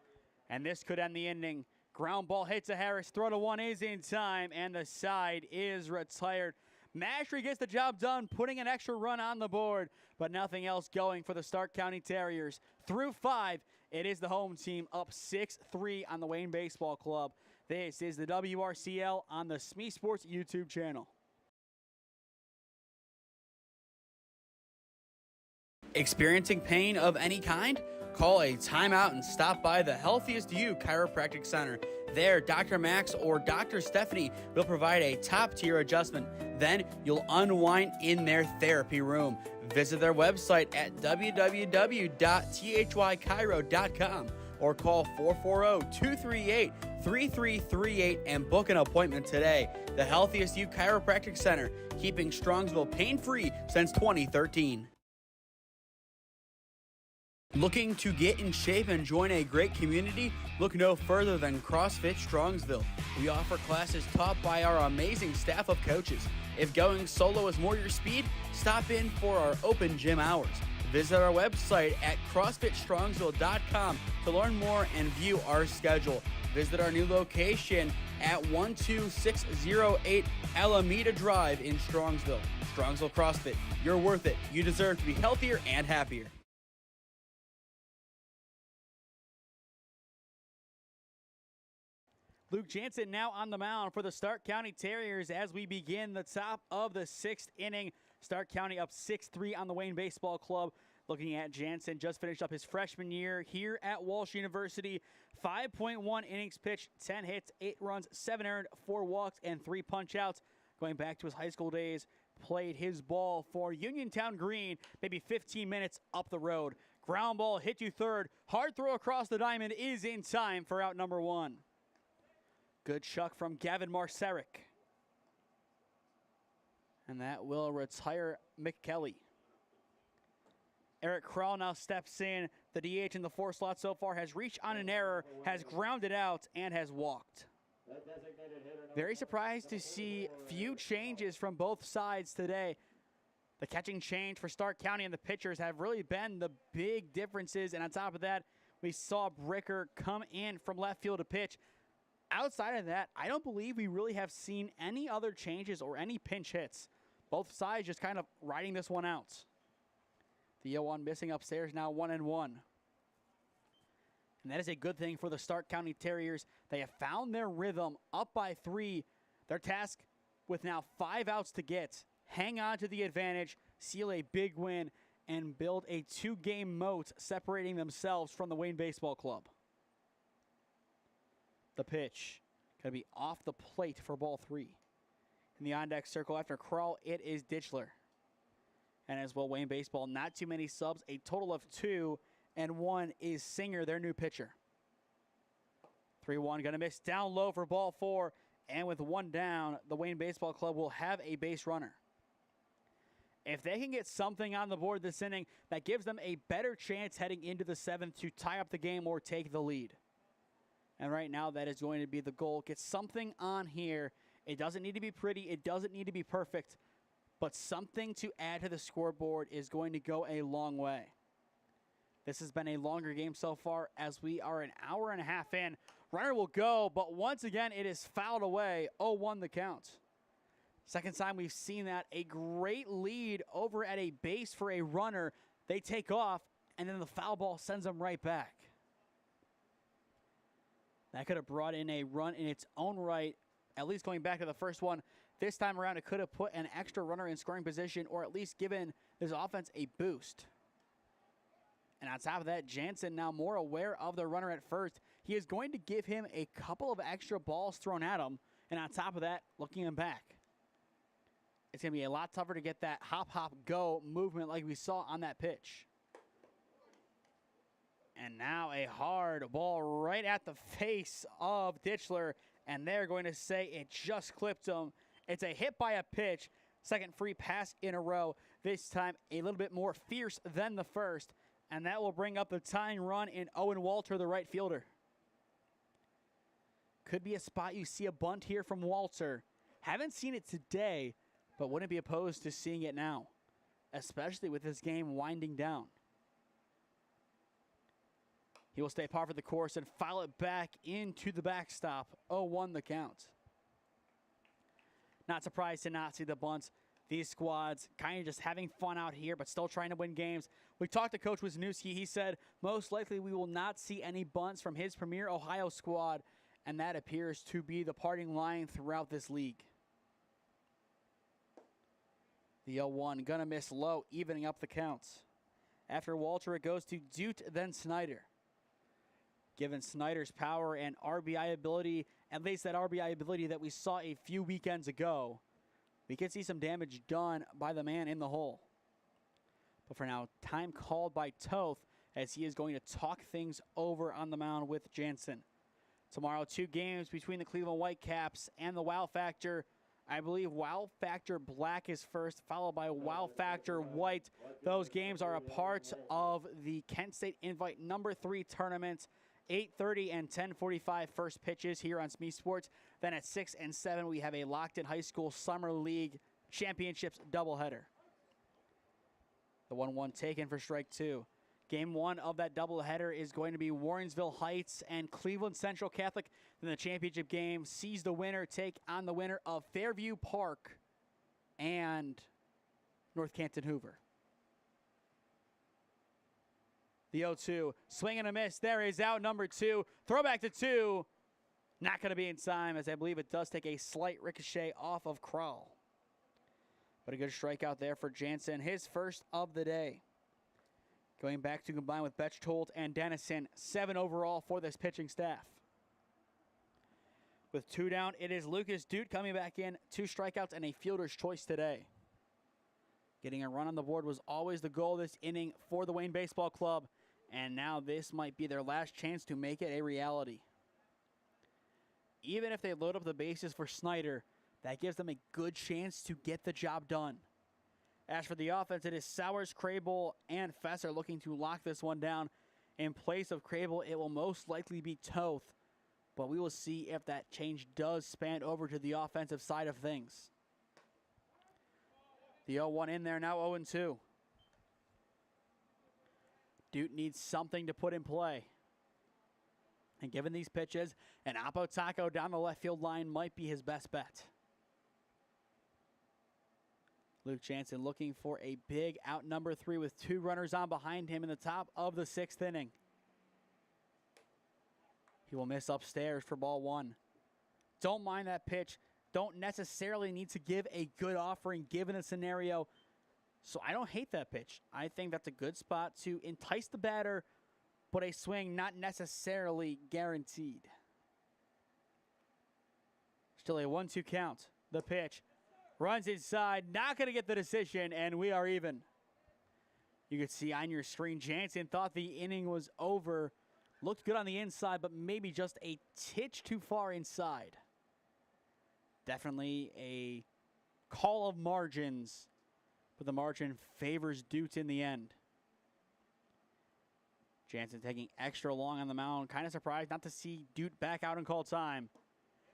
And this could end the inning. Ground ball hits to Harris. Throw to 1 is in time, and the side is retired. Mastery gets the job done, putting an extra run on the board, but nothing else going for the Stark County Terriers. Through 5, it is the home team up 6-3 on the Wayne Baseball Club. This is the WRCL on the SmeeSports YouTube channel. Experiencing pain of any kind? Call a timeout and stop by the Healthiest You Chiropractic Center. There, Dr. Max or Dr. Stephanie will provide a top-tier adjustment. Then you'll unwind in their therapy room. Visit their website at www.thychiro.com or call 440-238-3338 and book an appointment today. The Healthiest You Chiropractic Center, keeping Strongsville pain-free since 2013. Looking to get in shape and join a great community? Look no further than CrossFit Strongsville. We offer classes taught by our amazing staff of coaches. If going solo is more your speed, stop in for our open gym hours. Visit our website at CrossFitStrongsville.com to learn more and view our schedule. Visit our new location at 12608 Alameda Drive in Strongsville. Strongsville CrossFit, you're worth it. You deserve to be healthier and happier. Luke Jansen now on the mound for the Stark County Terriers as we begin the top of the 6th inning. Stark County up 6-3 on the Wayne Baseball Club. Looking at Jansen, just finished up his freshman year here at Walsh University. 5.1 innings pitched, 10 hits, 8 runs, 7 earned, 4 walks, and 3 punch-outs. Going back to his high school days, played his ball for Uniontown Green, maybe 15 minutes up the road. Ground ball hit to third. Hard throw across the diamond is in time for out number 1. Good chuck from Gavin Marceric. And that will retire McKelly. Eric Krall now steps in. The DH in the 4 slot so far has reached on an error, has grounded out, and has walked. Very surprised to see few changes from both sides today. The catching change for Stark County and the pitchers have really been the big differences. And on top of that, we saw Bricker come in from left field to pitch. Outside of that, I don't believe we really have seen any other changes or any pinch hits. Both sides just kind of riding this one out. The 0-1 missing upstairs, now 1-1. And that is a good thing for the Stark County Terriers. They have found their rhythm, up by 3. Their task with now 5 outs to get. Hang on to the advantage, seal a big win, and build a 2-game moat separating themselves from the Wayne Baseball Club. The pitch going to be off the plate for ball 3. In the on-deck circle after Krall, it is Ditchler. And as well, Wayne Baseball, not too many subs, a total of 2, and 1 is Singer, their new pitcher. 3-1 going to miss down low for ball 4, and with 1 down, the Wayne Baseball Club will have a base runner. If they can get something on the board this inning, that gives them a better chance heading into the 7th to tie up the game or take the lead. And right now, that is going to be the goal. Get something on here. It doesn't need to be pretty. It doesn't need to be perfect. But something to add to the scoreboard is going to go a long way. This has been a longer game so far as we are an hour and a half in. Runner will go, but once again, it is fouled away. 0-1 the count. Second time we've seen that. A great lead over at a base for a runner. They take off, and then the foul ball sends them right back. That could have brought in a run in its own right, at least going back to the first one. This time around, it could have put an extra runner in scoring position or at least given this offense a boost. And on top of that, Jansen now more aware of the runner at first. He is going to give him a couple of extra balls thrown at him. And on top of that, looking him back. It's going to be a lot tougher to get that hop, hop, go movement like we saw on that pitch. And now a hard ball right at the face of Ditchler, and they're going to say it just clipped him. It's a hit by a pitch. Second free pass in a row. This time a little bit more fierce than the first, and that will bring up the tying run in Owen Walter, the right fielder. Could be a spot you see a bunt here from Walter. Haven't seen it today, but wouldn't be opposed to seeing it now, especially with this game winding down. He will stay par for the course and foul it back into the backstop. 0-1 the count. Not surprised to not see the bunts. These squads kind of just having fun out here, but still trying to win games. We talked to Coach Wisniewski. He said most likely we will not see any bunts from his Premier Ohio squad, and that appears to be the parting line throughout this league. The 0-1 gonna miss low, evening up the counts. After Walter, it goes to Dute, then Snyder. Given Snyder's power and RBI ability, at least that RBI ability that we saw a few weekends ago, we could see some damage done by the man in the hole. But for now, time called by Toth as he is going to talk things over on the mound with Jansen. Tomorrow, 2 games between the Cleveland Whitecaps and the Wow Factor. I believe Wow Factor Black is first, followed by Wow Factor White. Those games are a part of the Kent State Invite number 3 tournament. 8:30 and 10:45 first pitches here on SmeeSports. Then at 6 and 7, we have a locked-in high school summer league championships doubleheader. The 1-1 taken for strike 2. Game 1 of that doubleheader is going to be Warrensville Heights and Cleveland Central Catholic. Then the championship game sees the winner take on the winner of Fairview Park and North Canton Hoover. The 0-2, swing and a miss. There is out number 2. Throwback to 2. Not going to be in time, as I believe it does take a slight ricochet off of Kroll. But a good strikeout there for Jansen, his first of the day. Going back to combine with Bechtold and Dennison, 7 overall for this pitching staff. With 2 down, it is Lucas Dute coming back in. 2 strikeouts and a fielder's choice today. Getting a run on the board was always the goal this inning for the Wayne Baseball Club. And now this might be their last chance to make it a reality. Even if they load up the bases for Snyder, that gives them a good chance to get the job done. As for the offense, it is Sowers, Crable, and Fesser looking to lock this one down. In place of Crable, it will most likely be Toth, but we will see if that change does span over to the offensive side of things. The 0-1 in there, now 0-2. Dute needs something to put in play. And given these pitches, an Oppo Taco down the left field line might be his best bet. Luke Jansen looking for a big out number 3 with 2 runners on behind him in the top of the 6th inning. He will miss upstairs for ball 1. Don't mind that pitch. Don't necessarily need to give a good offering given the scenario. So I don't hate that pitch. I think that's a good spot to entice the batter, but a swing not necessarily guaranteed. Still a 1-2 count. The pitch runs inside, not going to get the decision, and we are even. You can see on your screen, Jansen thought the inning was over. Looked good on the inside, but maybe just a titch too far inside. Definitely a call of margins, but the margin favors Dute in the end. Jansen taking extra long on the mound. Kind of surprised not to see Dute back out in call time.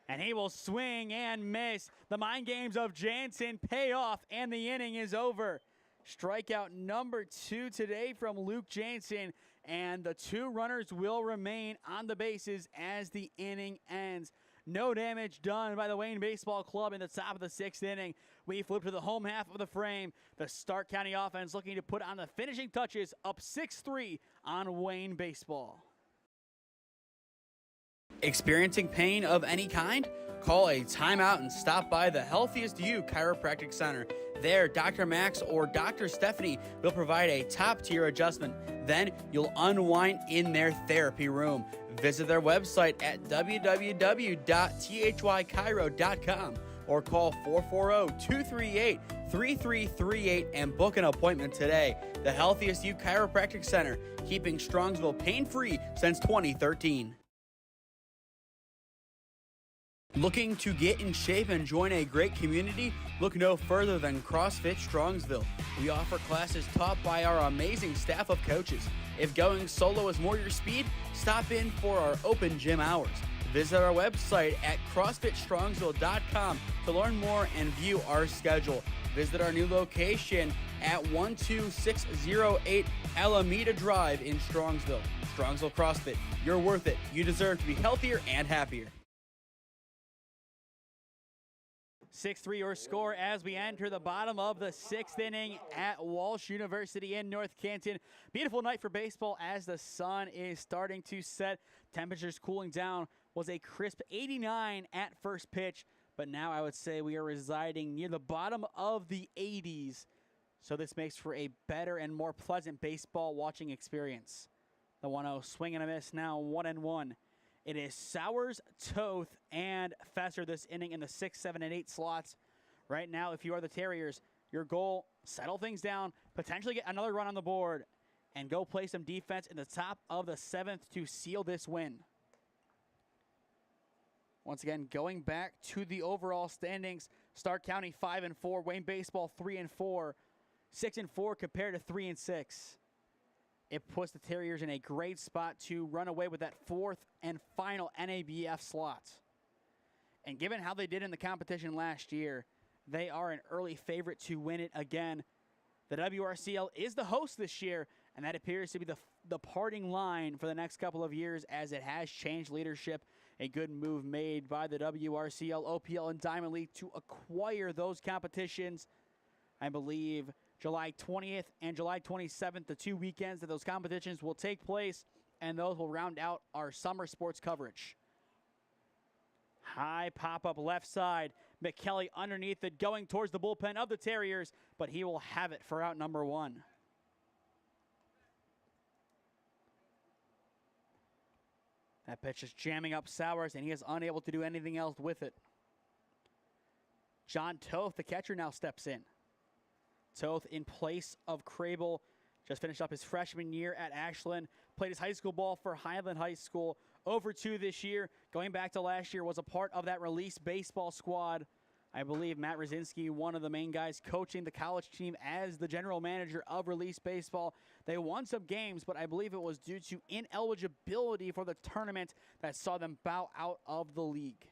And he will swing and miss. The mind games of Jansen pay off, and the inning is over. Strikeout number 2 today from Luke Jansen, and the 2 runners will remain on the bases as the inning ends. No damage done by the Wayne Baseball Club in the top of the 6th inning. We flip to the home half of the frame. The Stark County offense looking to put on the finishing touches, up 6-3 on Wayne Baseball. Experiencing pain of any kind? Call a timeout and stop by the Healthiest You Chiropractic Center. There, Dr. Max or Dr. Stephanie will provide a top-tier adjustment. Then you'll unwind in their therapy room. Visit their website at www.thychiro.com or call 440-238-5600. 3338 and book an appointment today. The Healthiest You Chiropractic Center, keeping Strongsville pain-free since 2013. Looking to get in shape and join a great community? Look no further than CrossFit Strongsville. We offer classes taught by our amazing staff of coaches. If going solo is more your speed, stop in for our open gym hours. Visit our website at CrossFitStrongsville.com to learn more and view our schedule. Visit our new location at 12608 Alameda Drive in Strongsville. Strongsville CrossFit, you're worth it. You deserve to be healthier and happier. 6-3 your score as we enter the bottom of the 6th inning at Walsh University in North Canton. Beautiful night for baseball as the sun is starting to set. Temperatures cooling down. Was a crisp 89 at first pitch, but now I would say we are residing near the bottom of the 80s. So this makes for a better and more pleasant baseball watching experience. The 1-0 swing and a miss, now 1-1. It is Sowers, Toth, and Fesser this inning in the 6, 7, and 8 slots. Right now, if you are the Terriers, your goal, settle things down, potentially get another run on the board, and go play some defense in the top of the 7th to seal this win. Once again, going back to the overall standings, Stark County 5-4, Wayne Baseball 3-4, 6-4 compared to 3-6. It puts the Terriers in a great spot to run away with that 4th and final NABF slot. And given how they did in the competition last year, they are an early favorite to win it again. The WRCL is the host this year, and that appears to be the parting line for the next couple of years as it has changed leadership. A good move made by the WRCL, OPL, and Diamond League to acquire those competitions. I believe July 20th and July 27th, the 2 weekends that those competitions will take place, and those will round out our summer sports coverage. High pop-up left side. McKelly underneath it, going towards the bullpen of the Terriers, but he will have it for out number 1. That pitch is jamming up Sowers, and he is unable to do anything else with it. John Toth, the catcher, now steps in. Toth in place of Crable. Just finished up his freshman year at Ashland. Played his high school ball for Highland High School. Over 2 this year. Going back to last year, was a part of that release baseball squad. I believe Matt Rosinski, one of the main guys coaching the college team as the general manager of release baseball. They won some games, but I believe it was due to ineligibility for the tournament that saw them bow out of the league.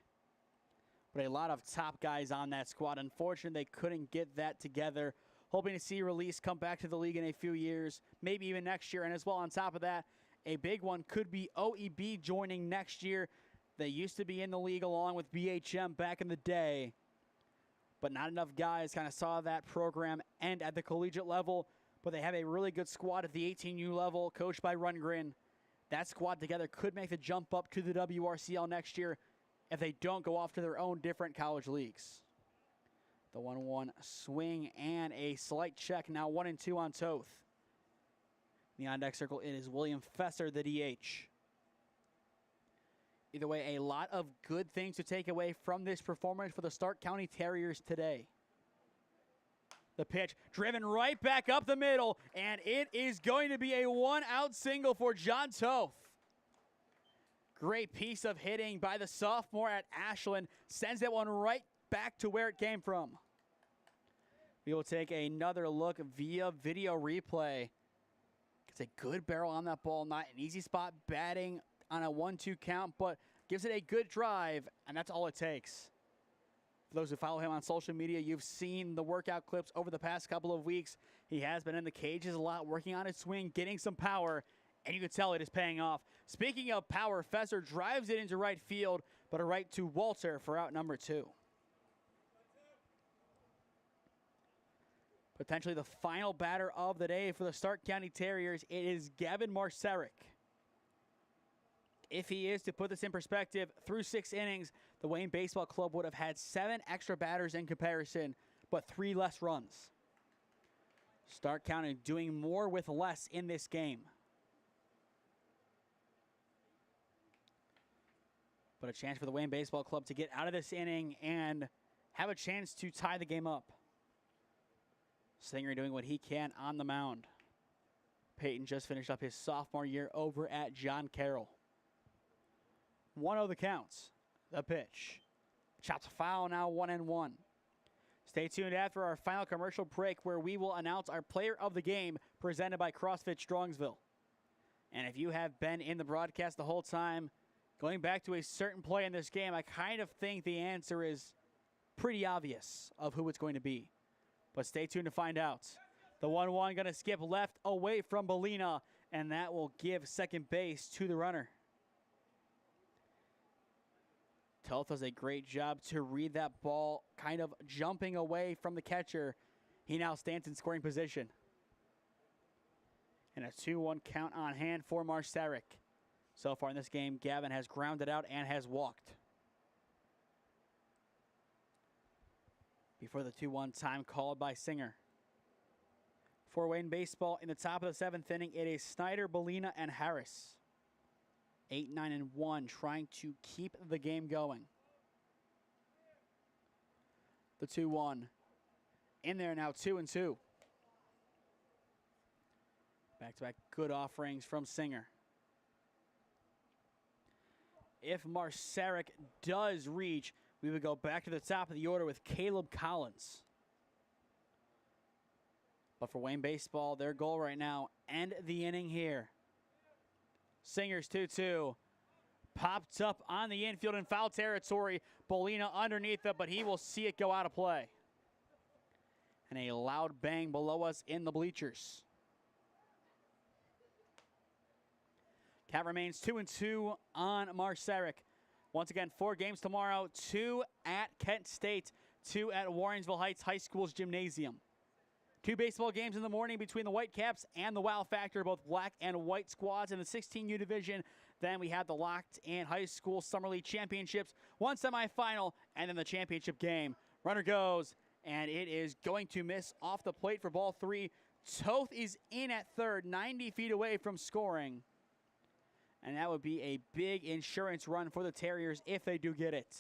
But a lot of top guys on that squad. Unfortunately, they couldn't get that together. Hoping to see release come back to the league in a few years, maybe even next year. And as well, on top of that, a big one could be OEB joining next year. They used to be in the league along with BHM back in the day, but not enough guys kind of saw that program end at the collegiate level. But they have a really good squad at the 18U level, coached by Rundgren. That squad together could make the jump up to the WRCL next year if they don't go off to their own different college leagues. The 1-1 swing and a slight check. Now 1-2 on Toth. In the on-deck circle, it is William Fesser, the DH. Either way, a lot of good things to take away from this performance for the Stark County Terriers today. The pitch driven right back up the middle, and it is going to be a 1-out single for John Toth. Great piece of hitting by the sophomore at Ashland. Sends that one right back to where it came from. We will take another look via video replay. It's a good barrel on that ball. Not an easy spot batting on a 1-2 count, but gives it a good drive, and that's all it takes. For those who follow him on social media, you've seen the workout clips over the past couple of weeks. He has been in the cages a lot, working on his swing, getting some power, and you can tell it is paying off. Speaking of power, Fesser drives it into right field, but a right to Walter for out number 2. Potentially the final batter of the day for the Stark County Terriers. It is Gavin Marceric. If he is to put this in perspective, through 6 innings, the Wayne Baseball Club would have had 7 extra batters in comparison, but 3 less runs. Stark County doing more with less in this game. But a chance for the Wayne Baseball Club to get out of this inning and have a chance to tie the game up. Singer doing what he can on the mound. Peyton just finished up his sophomore year over at John Carroll. 1-0 the counts. The pitch. Chopped foul, now 1-1. Stay tuned after our final commercial break where we will announce our player of the game presented by CrossFit Strongsville. And if you have been in the broadcast the whole time, going back to a certain play in this game, I kind of think the answer is pretty obvious of who it's going to be. But stay tuned to find out. The 1-1 going to skip left away from Bellina, and that will give second base to the runner. Toth does a great job to read that ball, kind of jumping away from the catcher. He now stands in scoring position. And a 2-1 count on hand for Marsarik. So far in this game, Gavin has grounded out and has walked. Before the 2-1 time called by Singer. For Wayne baseball, in the top of the 7th inning, it is Snyder, Bellina, and Harris. 8, 9, and 1, trying to keep the game going. The 2-1. In there now, 2-2. Back-to-back good offerings from Singer. If Marsarik does reach, we would go back to the top of the order with Caleb Collins. But for Wayne baseball, their goal right now, end the inning here. Singer's 2-2. Popped up on the infield in foul territory. Bellina underneath it, but he will see it go out of play. And a loud bang below us in the bleachers. Count remains 2-2 on Marsarik. Once again, 4 games tomorrow, 2 at Kent State, 2 at Warrensville Heights High School's gymnasium. 2 baseball games in the morning between the Whitecaps and the Wow Factor, both black and white squads in the 16U division. Then we have the Locked in High School Summer League Championships, 1 semifinal, and then the championship game. Runner goes, and it is going to miss off the plate for ball 3. Toth is in at third, 90 feet away from scoring. And that would be a big insurance run for the Terriers if they do get it.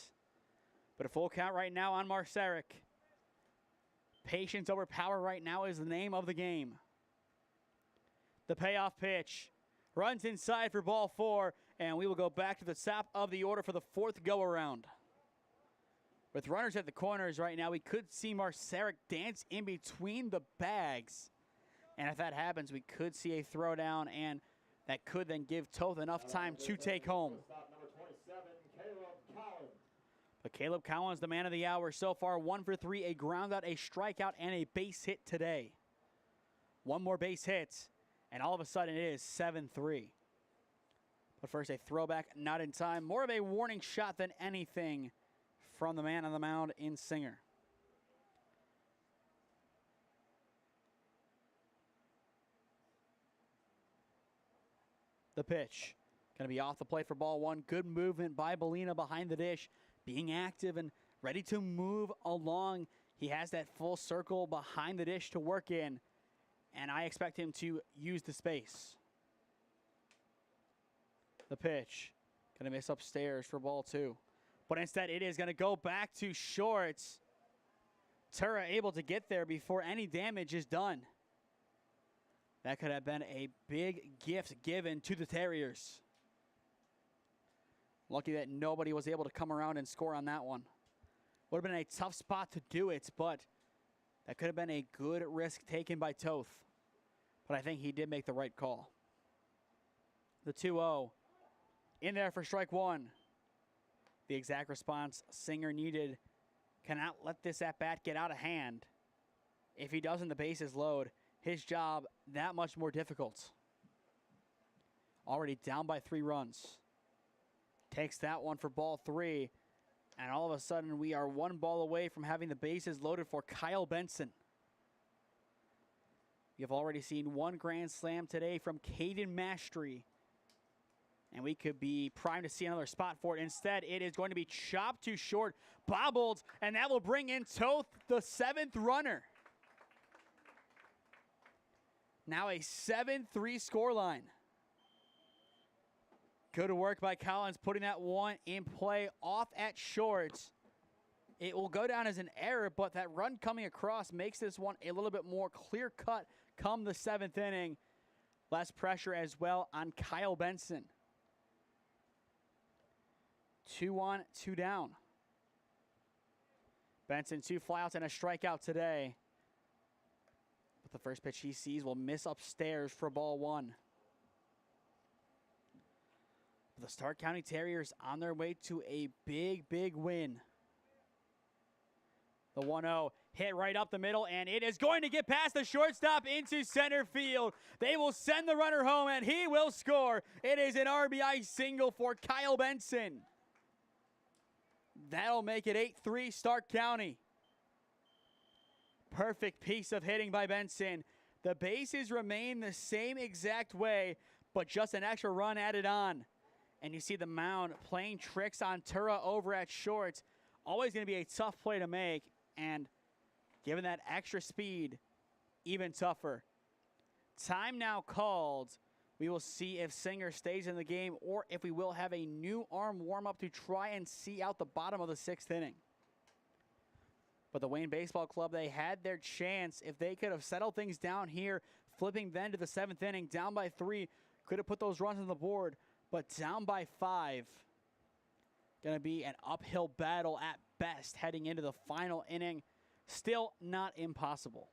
But a full count right now on Marsarik. Patience over power right now is the name of the game. The payoff pitch. Runs inside for ball 4, and we will go back to the top of the order for the 4th go-around. With runners at the corners right now, we could see Marsarik dance in between the bags. And if that happens, we could see a throwdown, and that could then give Toth enough time to take home. But Caleb Collins, the man of the hour so far, 1 for 3, a ground out, a strikeout, and a base hit today. 1 more base hit, and all of a sudden it is 7-3. But first, a throwback, not in time. More of a warning shot than anything from the man on the mound in Singer. The pitch, going to be off the plate for ball 1. Good movement by Bellina behind the dish, being active and ready to move along. He has that full circle behind the dish to work in, and I expect him to use the space. The pitch, going to miss upstairs for ball 2. But instead, it is going to go back to short. Tura able to get there before any damage is done. That could have been a big gift given to the Terriers. Lucky that nobody was able to come around and score on that one. Would have been a tough spot to do it, but that could have been a good risk taken by Toth. But I think he did make the right call. The 2-0. In there for strike 1. The exact response Singer needed. Cannot let this at-bat get out of hand. If he doesn't, the bases load. His job that much more difficult. Already down by 3 runs. Takes that one for ball 3. And all of a sudden, we are 1 ball away from having the bases loaded for Kyle Benson. You've already seen 1 grand slam today from Caden Mastry. And we could be primed to see another spot for it. Instead, it is going to be chopped to short, bobbled, and that will bring in Toth, the 7th runner. Now a 7-3 scoreline. Good work by Collins, putting that one in play off at short. It will go down as an error, but that run coming across makes this one a little bit more clear-cut come the 7th inning. Less pressure as well on Kyle Benson. 2 on, 2 down. Benson, 2 flyouts and a strikeout today. But the first pitch he sees will miss upstairs for ball 1. The Stark County Terriers on their way to a big, big win. The 1-0 hit right up the middle, and it is going to get past the shortstop into center field. They will send the runner home, and he will score. It is an RBI single for Kyle Benson. That'll make it 8-3 Stark County. Perfect piece of hitting by Benson. The bases remain the same exact way, but just an extra run added on. And you see the mound playing tricks on Tura over at short. Always going to be a tough play to make, and given that extra speed, even tougher. Time now called. We will see if Singer stays in the game or if we will have a new arm warm-up to try and see out the bottom of the 6th inning. But the Wayne Baseball Club, they had their chance. If they could have settled things down here, flipping then to the 7th inning, down by 3, could have put those runs on the board. But down by 5, going to be an uphill battle at best heading into the final inning. Still not impossible.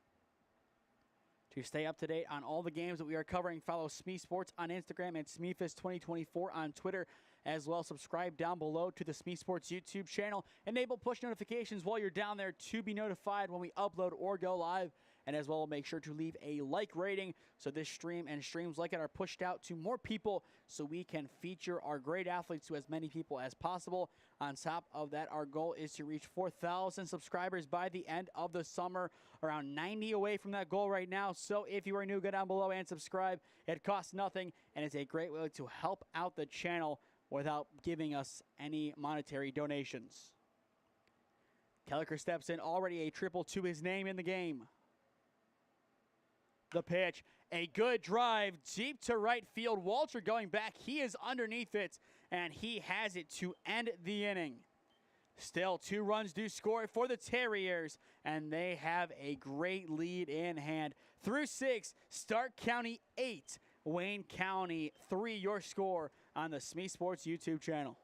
To stay up to date on all the games that we are covering, follow SmeeSports on Instagram and SmeeFist2024 on Twitter. As well, subscribe down below to the SmeeSports YouTube channel. Enable push notifications while you're down there to be notified when we upload or go live. And as well, make sure to leave a like rating so this stream and streams like it are pushed out to more people so we can feature our great athletes to as many people as possible. On top of that, our goal is to reach 4,000 subscribers by the end of the summer. Around 90 away from that goal right now. So if you are new, go down below and subscribe. It costs nothing, and it's a great way to help out the channel without giving us any monetary donations. Kelleher steps in, already a triple to his name in the game. The pitch, a good drive deep to right field. Walsh going back, he is underneath it, and he has it to end the inning. Still 2 runs do score for the Terriers, and they have a great lead in hand. Through 6, Stark County 8, Wayne County 3, your score on the SmeeSports YouTube channel.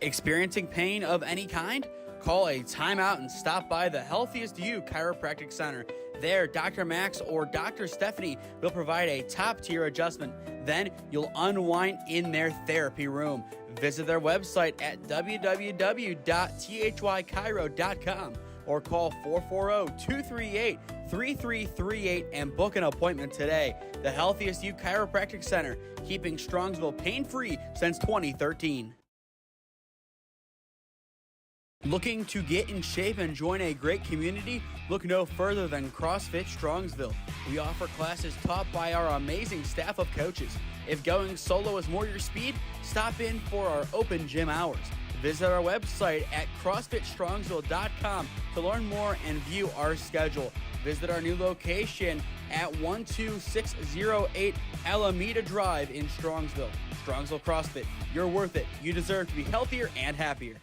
Experiencing pain of any kind? Call a timeout and stop by the Healthiest You Chiropractic Center. There, Dr. Max or Dr. Stephanie will provide a top-tier adjustment. Then you'll unwind in their therapy room. Visit their website at www.thychiro.com or call 440-238-3338 and book an appointment today. The Healthiest You Chiropractic Center, keeping Strongsville pain-free since 2013. Looking to get in shape and join a great community? Look no further than CrossFit Strongsville. We offer classes taught by our amazing staff of coaches. If going solo is more your speed, stop in for our open gym hours. Visit our website at CrossFitStrongsville.com to learn more and view our schedule. Visit our new location at 12608 Alameda Drive in Strongsville. Strongsville CrossFit, you're worth it. You deserve to be healthier and happier.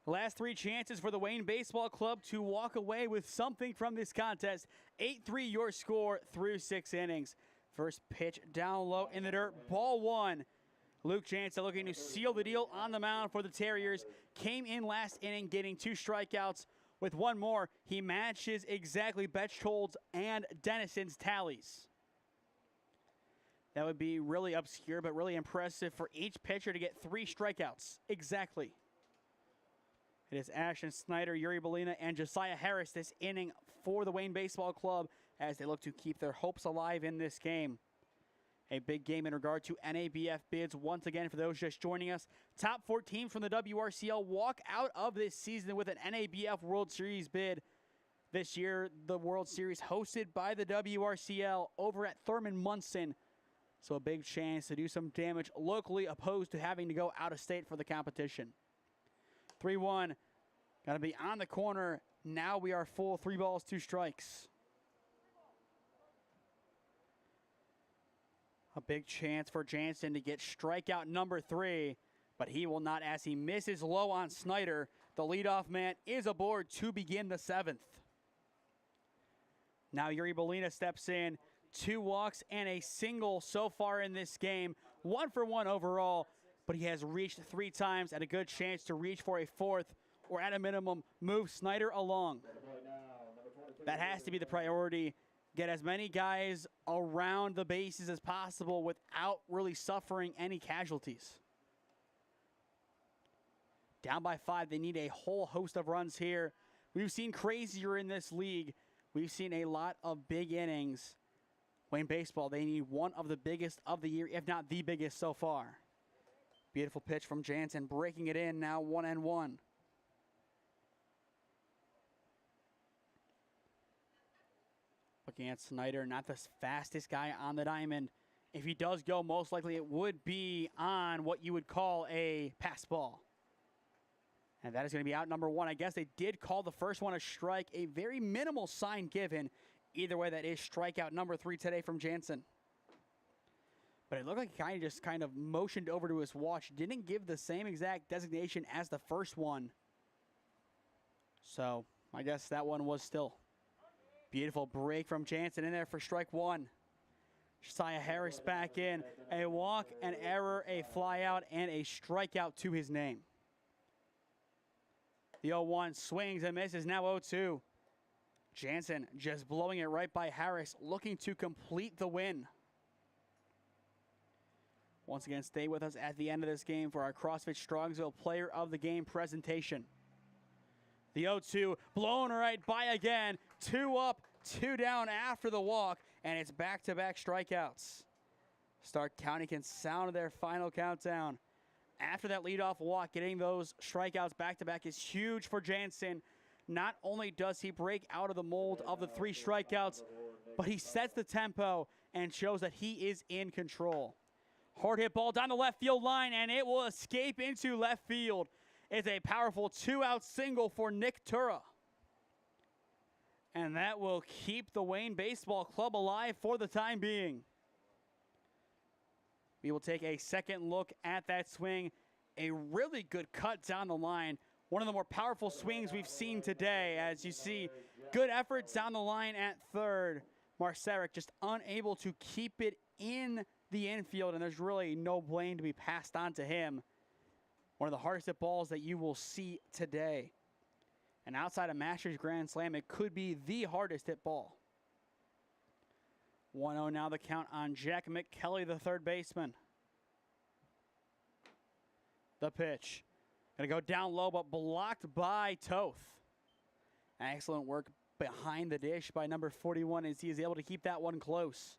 Last 3 chances for the Wayne Baseball Club to walk away with something from this contest. 8-3 your score through 6 innings. First pitch down low in the dirt, ball 1. Luke Jansen looking to seal the deal on the mound for the Terriers. Came in last inning getting 2 strikeouts. With 1 more, he matches exactly Betchtold's and Dennison's tallies. That would be really obscure, but really impressive for each pitcher to get 3 strikeouts. Exactly. It is Ashton Snyder, Yuri Belina, and Josiah Harris this inning for the Wayne Baseball Club as they look to keep their hopes alive in this game. A big game in regard to NABF bids. Once again, for those just joining us, top 4 teams from the WRCL walk out of this season with an NABF World Series bid. This year, the World Series hosted by the WRCL over at Thurman Munson. So a big chance to do some damage locally, opposed to having to go out of state for the competition. 3-1, got to be on the corner. Now we are full 3 balls, 2 strikes. A big chance for Jansen to get strikeout number 3, but he will not, as he misses low on Snyder. The leadoff man is aboard to begin the 7th. Now Yuri Belina steps in. 2 walks and a single so far in this game. 1 for 1 overall, but he has reached 3 times and a good chance to reach for a 4th, or at a minimum, move Snyder along. That has to be the priority. Get as many guys around the bases as possible without really suffering any casualties. Down by 5, they need a whole host of runs here. We've seen crazier in this league. We've seen a lot of big innings. Wayne Baseball, they need one of the biggest of the year, if not the biggest so far. Beautiful pitch from Jansen, breaking it in, now 1-1. Looking at Snyder, not the fastest guy on the diamond. If he does go, most likely it would be on what you would call a pass ball. And that is going to be out number 1. I guess they did call the first one a strike, a very minimal sign given. Either way, that is strikeout number 3 today from Jansen. But it looked like he just kind of motioned over to his watch. Didn't give the same exact designation as the first one. So I guess that one was still. Beautiful break from Jansen in there for strike 1. Josiah Harris back in. A walk, an error, a fly out, and a strikeout to his name. The 0-1 swings and misses, now 0-2. Jansen just blowing it right by Harris, looking to complete the win. Once again, stay with us at the end of this game for our CrossFit Strongsville Player of the Game presentation. The 0-2 blown right by again. 2 up, 2 down after the walk, and it's back-to-back strikeouts. Stark County can sound their final countdown. After that leadoff walk, getting those strikeouts back-to-back is huge for Jansen. Not only does he break out of the mold of the 3 strikeouts, but he sets the tempo and shows that he is in control. Hard hit ball down the left field line, and it will escape into left field. It's a powerful 2-out single for Nick Tura. And that will keep the Wayne Baseball Club alive for the time being. We will take a second look at that swing. A really good cut down the line. One of the more powerful swings we've seen today. As you see, good efforts down the line at third. Marceric just unable to keep it in the infield, and there's really no blame to be passed on to him. One of the hardest hit balls that you will see today. And outside of Masters Grand Slam, it could be the hardest hit ball. 1-0 now the count on Jack McKelly, the third baseman. The pitch. Gonna go down low, but blocked by Toth. Excellent work behind the dish by number 41 as he is able to keep that one close.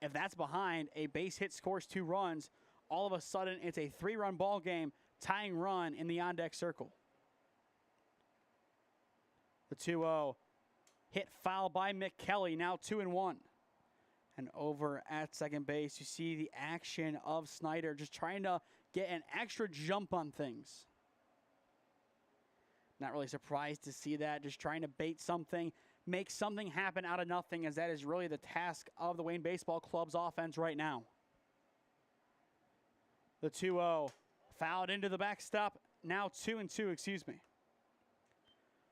If that's behind, a base hit scores 2 runs. All of a sudden, it's a 3-run ball game, tying run in the on-deck circle. The 2-0 hit foul by McKelly, now 2-1. And over at second base, you see the action of Snyder just trying to get an extra jump on things. Not really surprised to see that, just trying to bait something, make something happen out of nothing, as that is really the task of the Wayne Baseball Club's offense right now. The 2-0 fouled into the backstop, now 2-2, excuse me.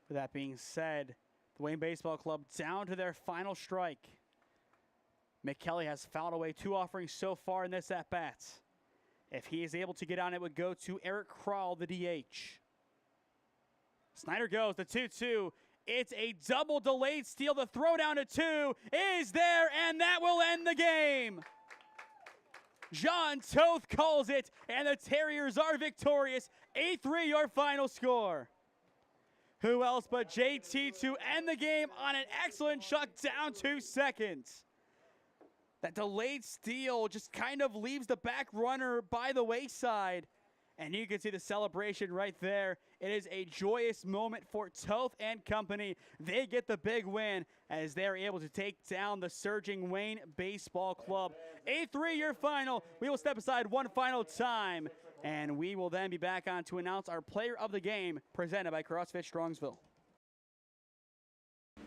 With that being said, the Wayne Baseball Club down to their final strike. McKelly has fouled away 2 offerings so far in this at-bat. If he is able to get on, it would go to Eric Kroll, the DH. Snyder goes, the 2-2. It's a double delayed steal. The throw down to 2 is there, and that will end the game. John Toth calls it, and the Terriers are victorious. 8-3 your final score. Who else but JT to end the game on an excellent chuck down to second. That delayed steal just kind of leaves the back runner by the wayside. And you can see the celebration right there. It is a joyous moment for Toth and company. They get the big win as they're able to take down the surging Wayne Baseball Club. 8-3 your final. We will step aside one final time, and we will then be back on to announce our player of the game presented by CrossFit Strongsville.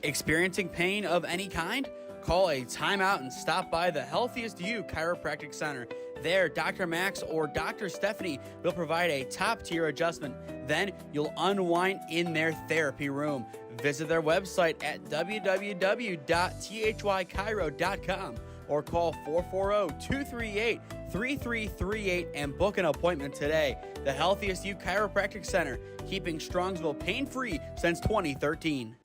Experiencing pain of any kind? Call a timeout and stop by the Healthiest You Chiropractic Center. There, Dr. Max or Dr. Stephanie will provide a top-tier adjustment. Then you'll unwind in their therapy room. Visit their website at www.thychiro.com or call 440-238-3338 and book an appointment today. The Healthiest You Chiropractic Center, keeping Strongsville pain-free since 2013.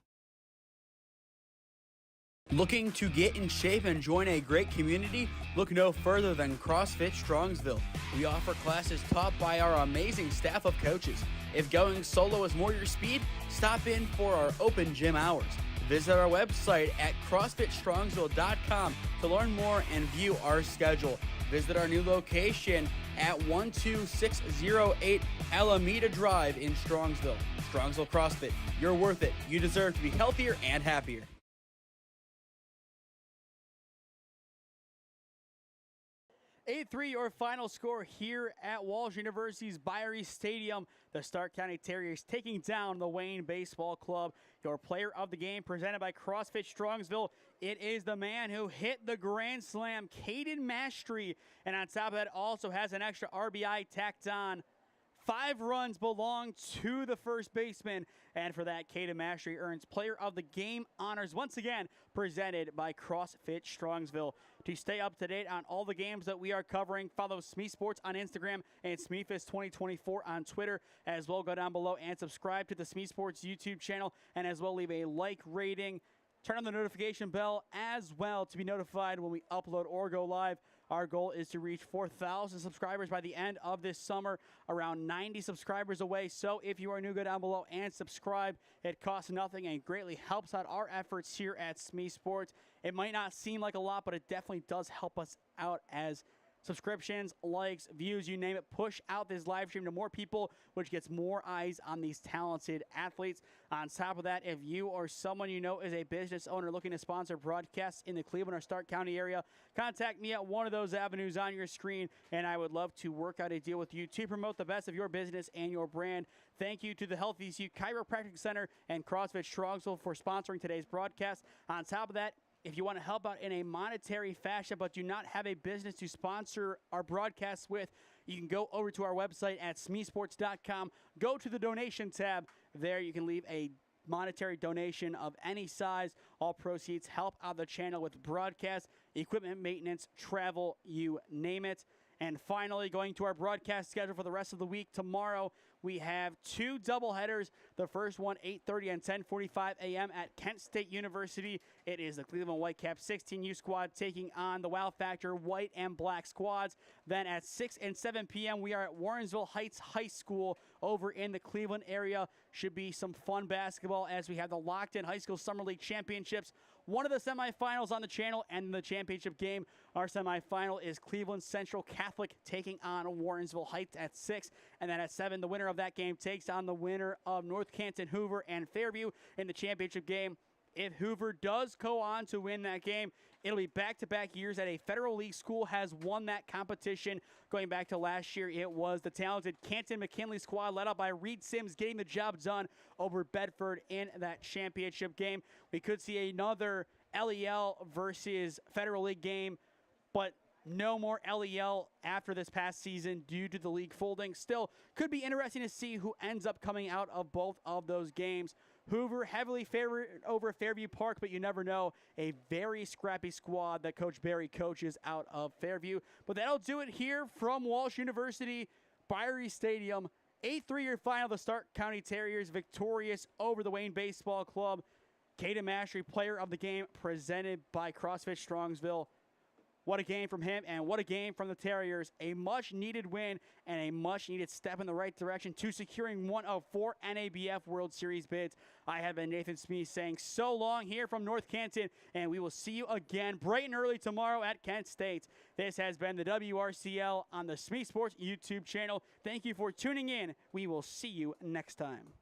Looking to get in shape and join a great community? Look no further than CrossFit Strongsville. We offer classes taught by our amazing staff of coaches. If going solo is more your speed, stop in for our open gym hours. Visit our website at CrossFitStrongsville.com to learn more and view our schedule. Visit our new location at 12608 Alameda Drive in Strongsville. Strongsville CrossFit, you're worth it. You deserve to be healthier and happier. 8-3 your final score here at Walsh University's Biery Stadium. The Stark County Terriers taking down the Wayne Baseball Club. Your player of the game presented by CrossFit Strongsville. It is the man who hit the grand slam, Caden Mastry. And on top of that, also has an extra RBI tacked on. 5 runs belong to the first baseman. And for that, Caden Mastry earns player of the game honors once again presented by CrossFit Strongsville. To stay up to date on all the games that we are covering, follow SmeeSports on Instagram and SmeeFist 2024 on Twitter. As well, go down below and subscribe to the SmeeSports YouTube channel, and as well leave a like, rating. Turn on the notification bell as well to be notified when we upload or go live. Our goal is to reach 4,000 subscribers by the end of this summer, around 90 subscribers away. So if you are new, go down below and subscribe. It costs nothing and greatly helps out our efforts here at SmeeSports. It might not seem like a lot, but it definitely does help us out as subscriptions, likes, views, you name it, push out this live stream to more people, which gets more eyes on these talented athletes. On top of that, if you or someone you know is a business owner looking to sponsor broadcasts in the Cleveland or Stark County area, contact me at one of those avenues on your screen, and I would love to work out a deal with you to promote the best of your business and your brand. Thank you to the Healthiest You Chiropractic Center and CrossFit Strongsville for sponsoring today's broadcast. On top of that, if you want to help out in a monetary fashion but do not have a business to sponsor our broadcasts with, you can go over to our website at SmeeSports.com. Go to the donation tab. There you can leave a monetary donation of any size. All proceeds help out the channel with broadcast, equipment maintenance, travel, you name it. And finally, going to our broadcast schedule for the rest of the week, tomorrow we have 2 doubleheaders. The first one, 8:30 and 10:45 a.m. at Kent State University. It is the Cleveland Whitecaps 16U squad taking on the Wow Factor white and black squads. Then at 6 and 7 p.m., we are at Warrensville Heights High School over in the Cleveland area. Should be some fun basketball as we have the Locked In High School Summer League Championships. One of the semifinals on the channel and the championship game. Our semifinal is Cleveland Central Catholic taking on Warrensville Heights at 6. And then at 7, the winner of that game takes on the winner of North Canton, Hoover, and Fairview in the championship game. If Hoover does go on to win that game, it'll be back-to-back years that a Federal League school has won that competition. Going back to last year, it was the talented Canton-McKinley squad led up by Reed Sims getting the job done over Bedford in that championship game. We could see another LEL versus Federal League game, but no more LEL after this past season due to the league folding. Still, could be interesting to see who ends up coming out of both of those games. Hoover heavily favored over Fairview Park, but you never know. A very scrappy squad that Coach Biery coaches out of Fairview. But that'll do it here from Walsh University, Biery Stadium. 8-3 your final. The Stark County Terriers victorious over the Wayne Baseball Club. Caden Mastry, player of the game, presented by CrossFit Strongsville. What a game from him, and what a game from the Terriers. A much-needed win and a much-needed step in the right direction to securing one of 4 NABF World Series bids. I have been Nathan Smee saying so long here from North Canton, and we will see you again bright and early tomorrow at Kent State. This has been the WRCL on the SmeeSports YouTube channel. Thank you for tuning in. We will see you next time.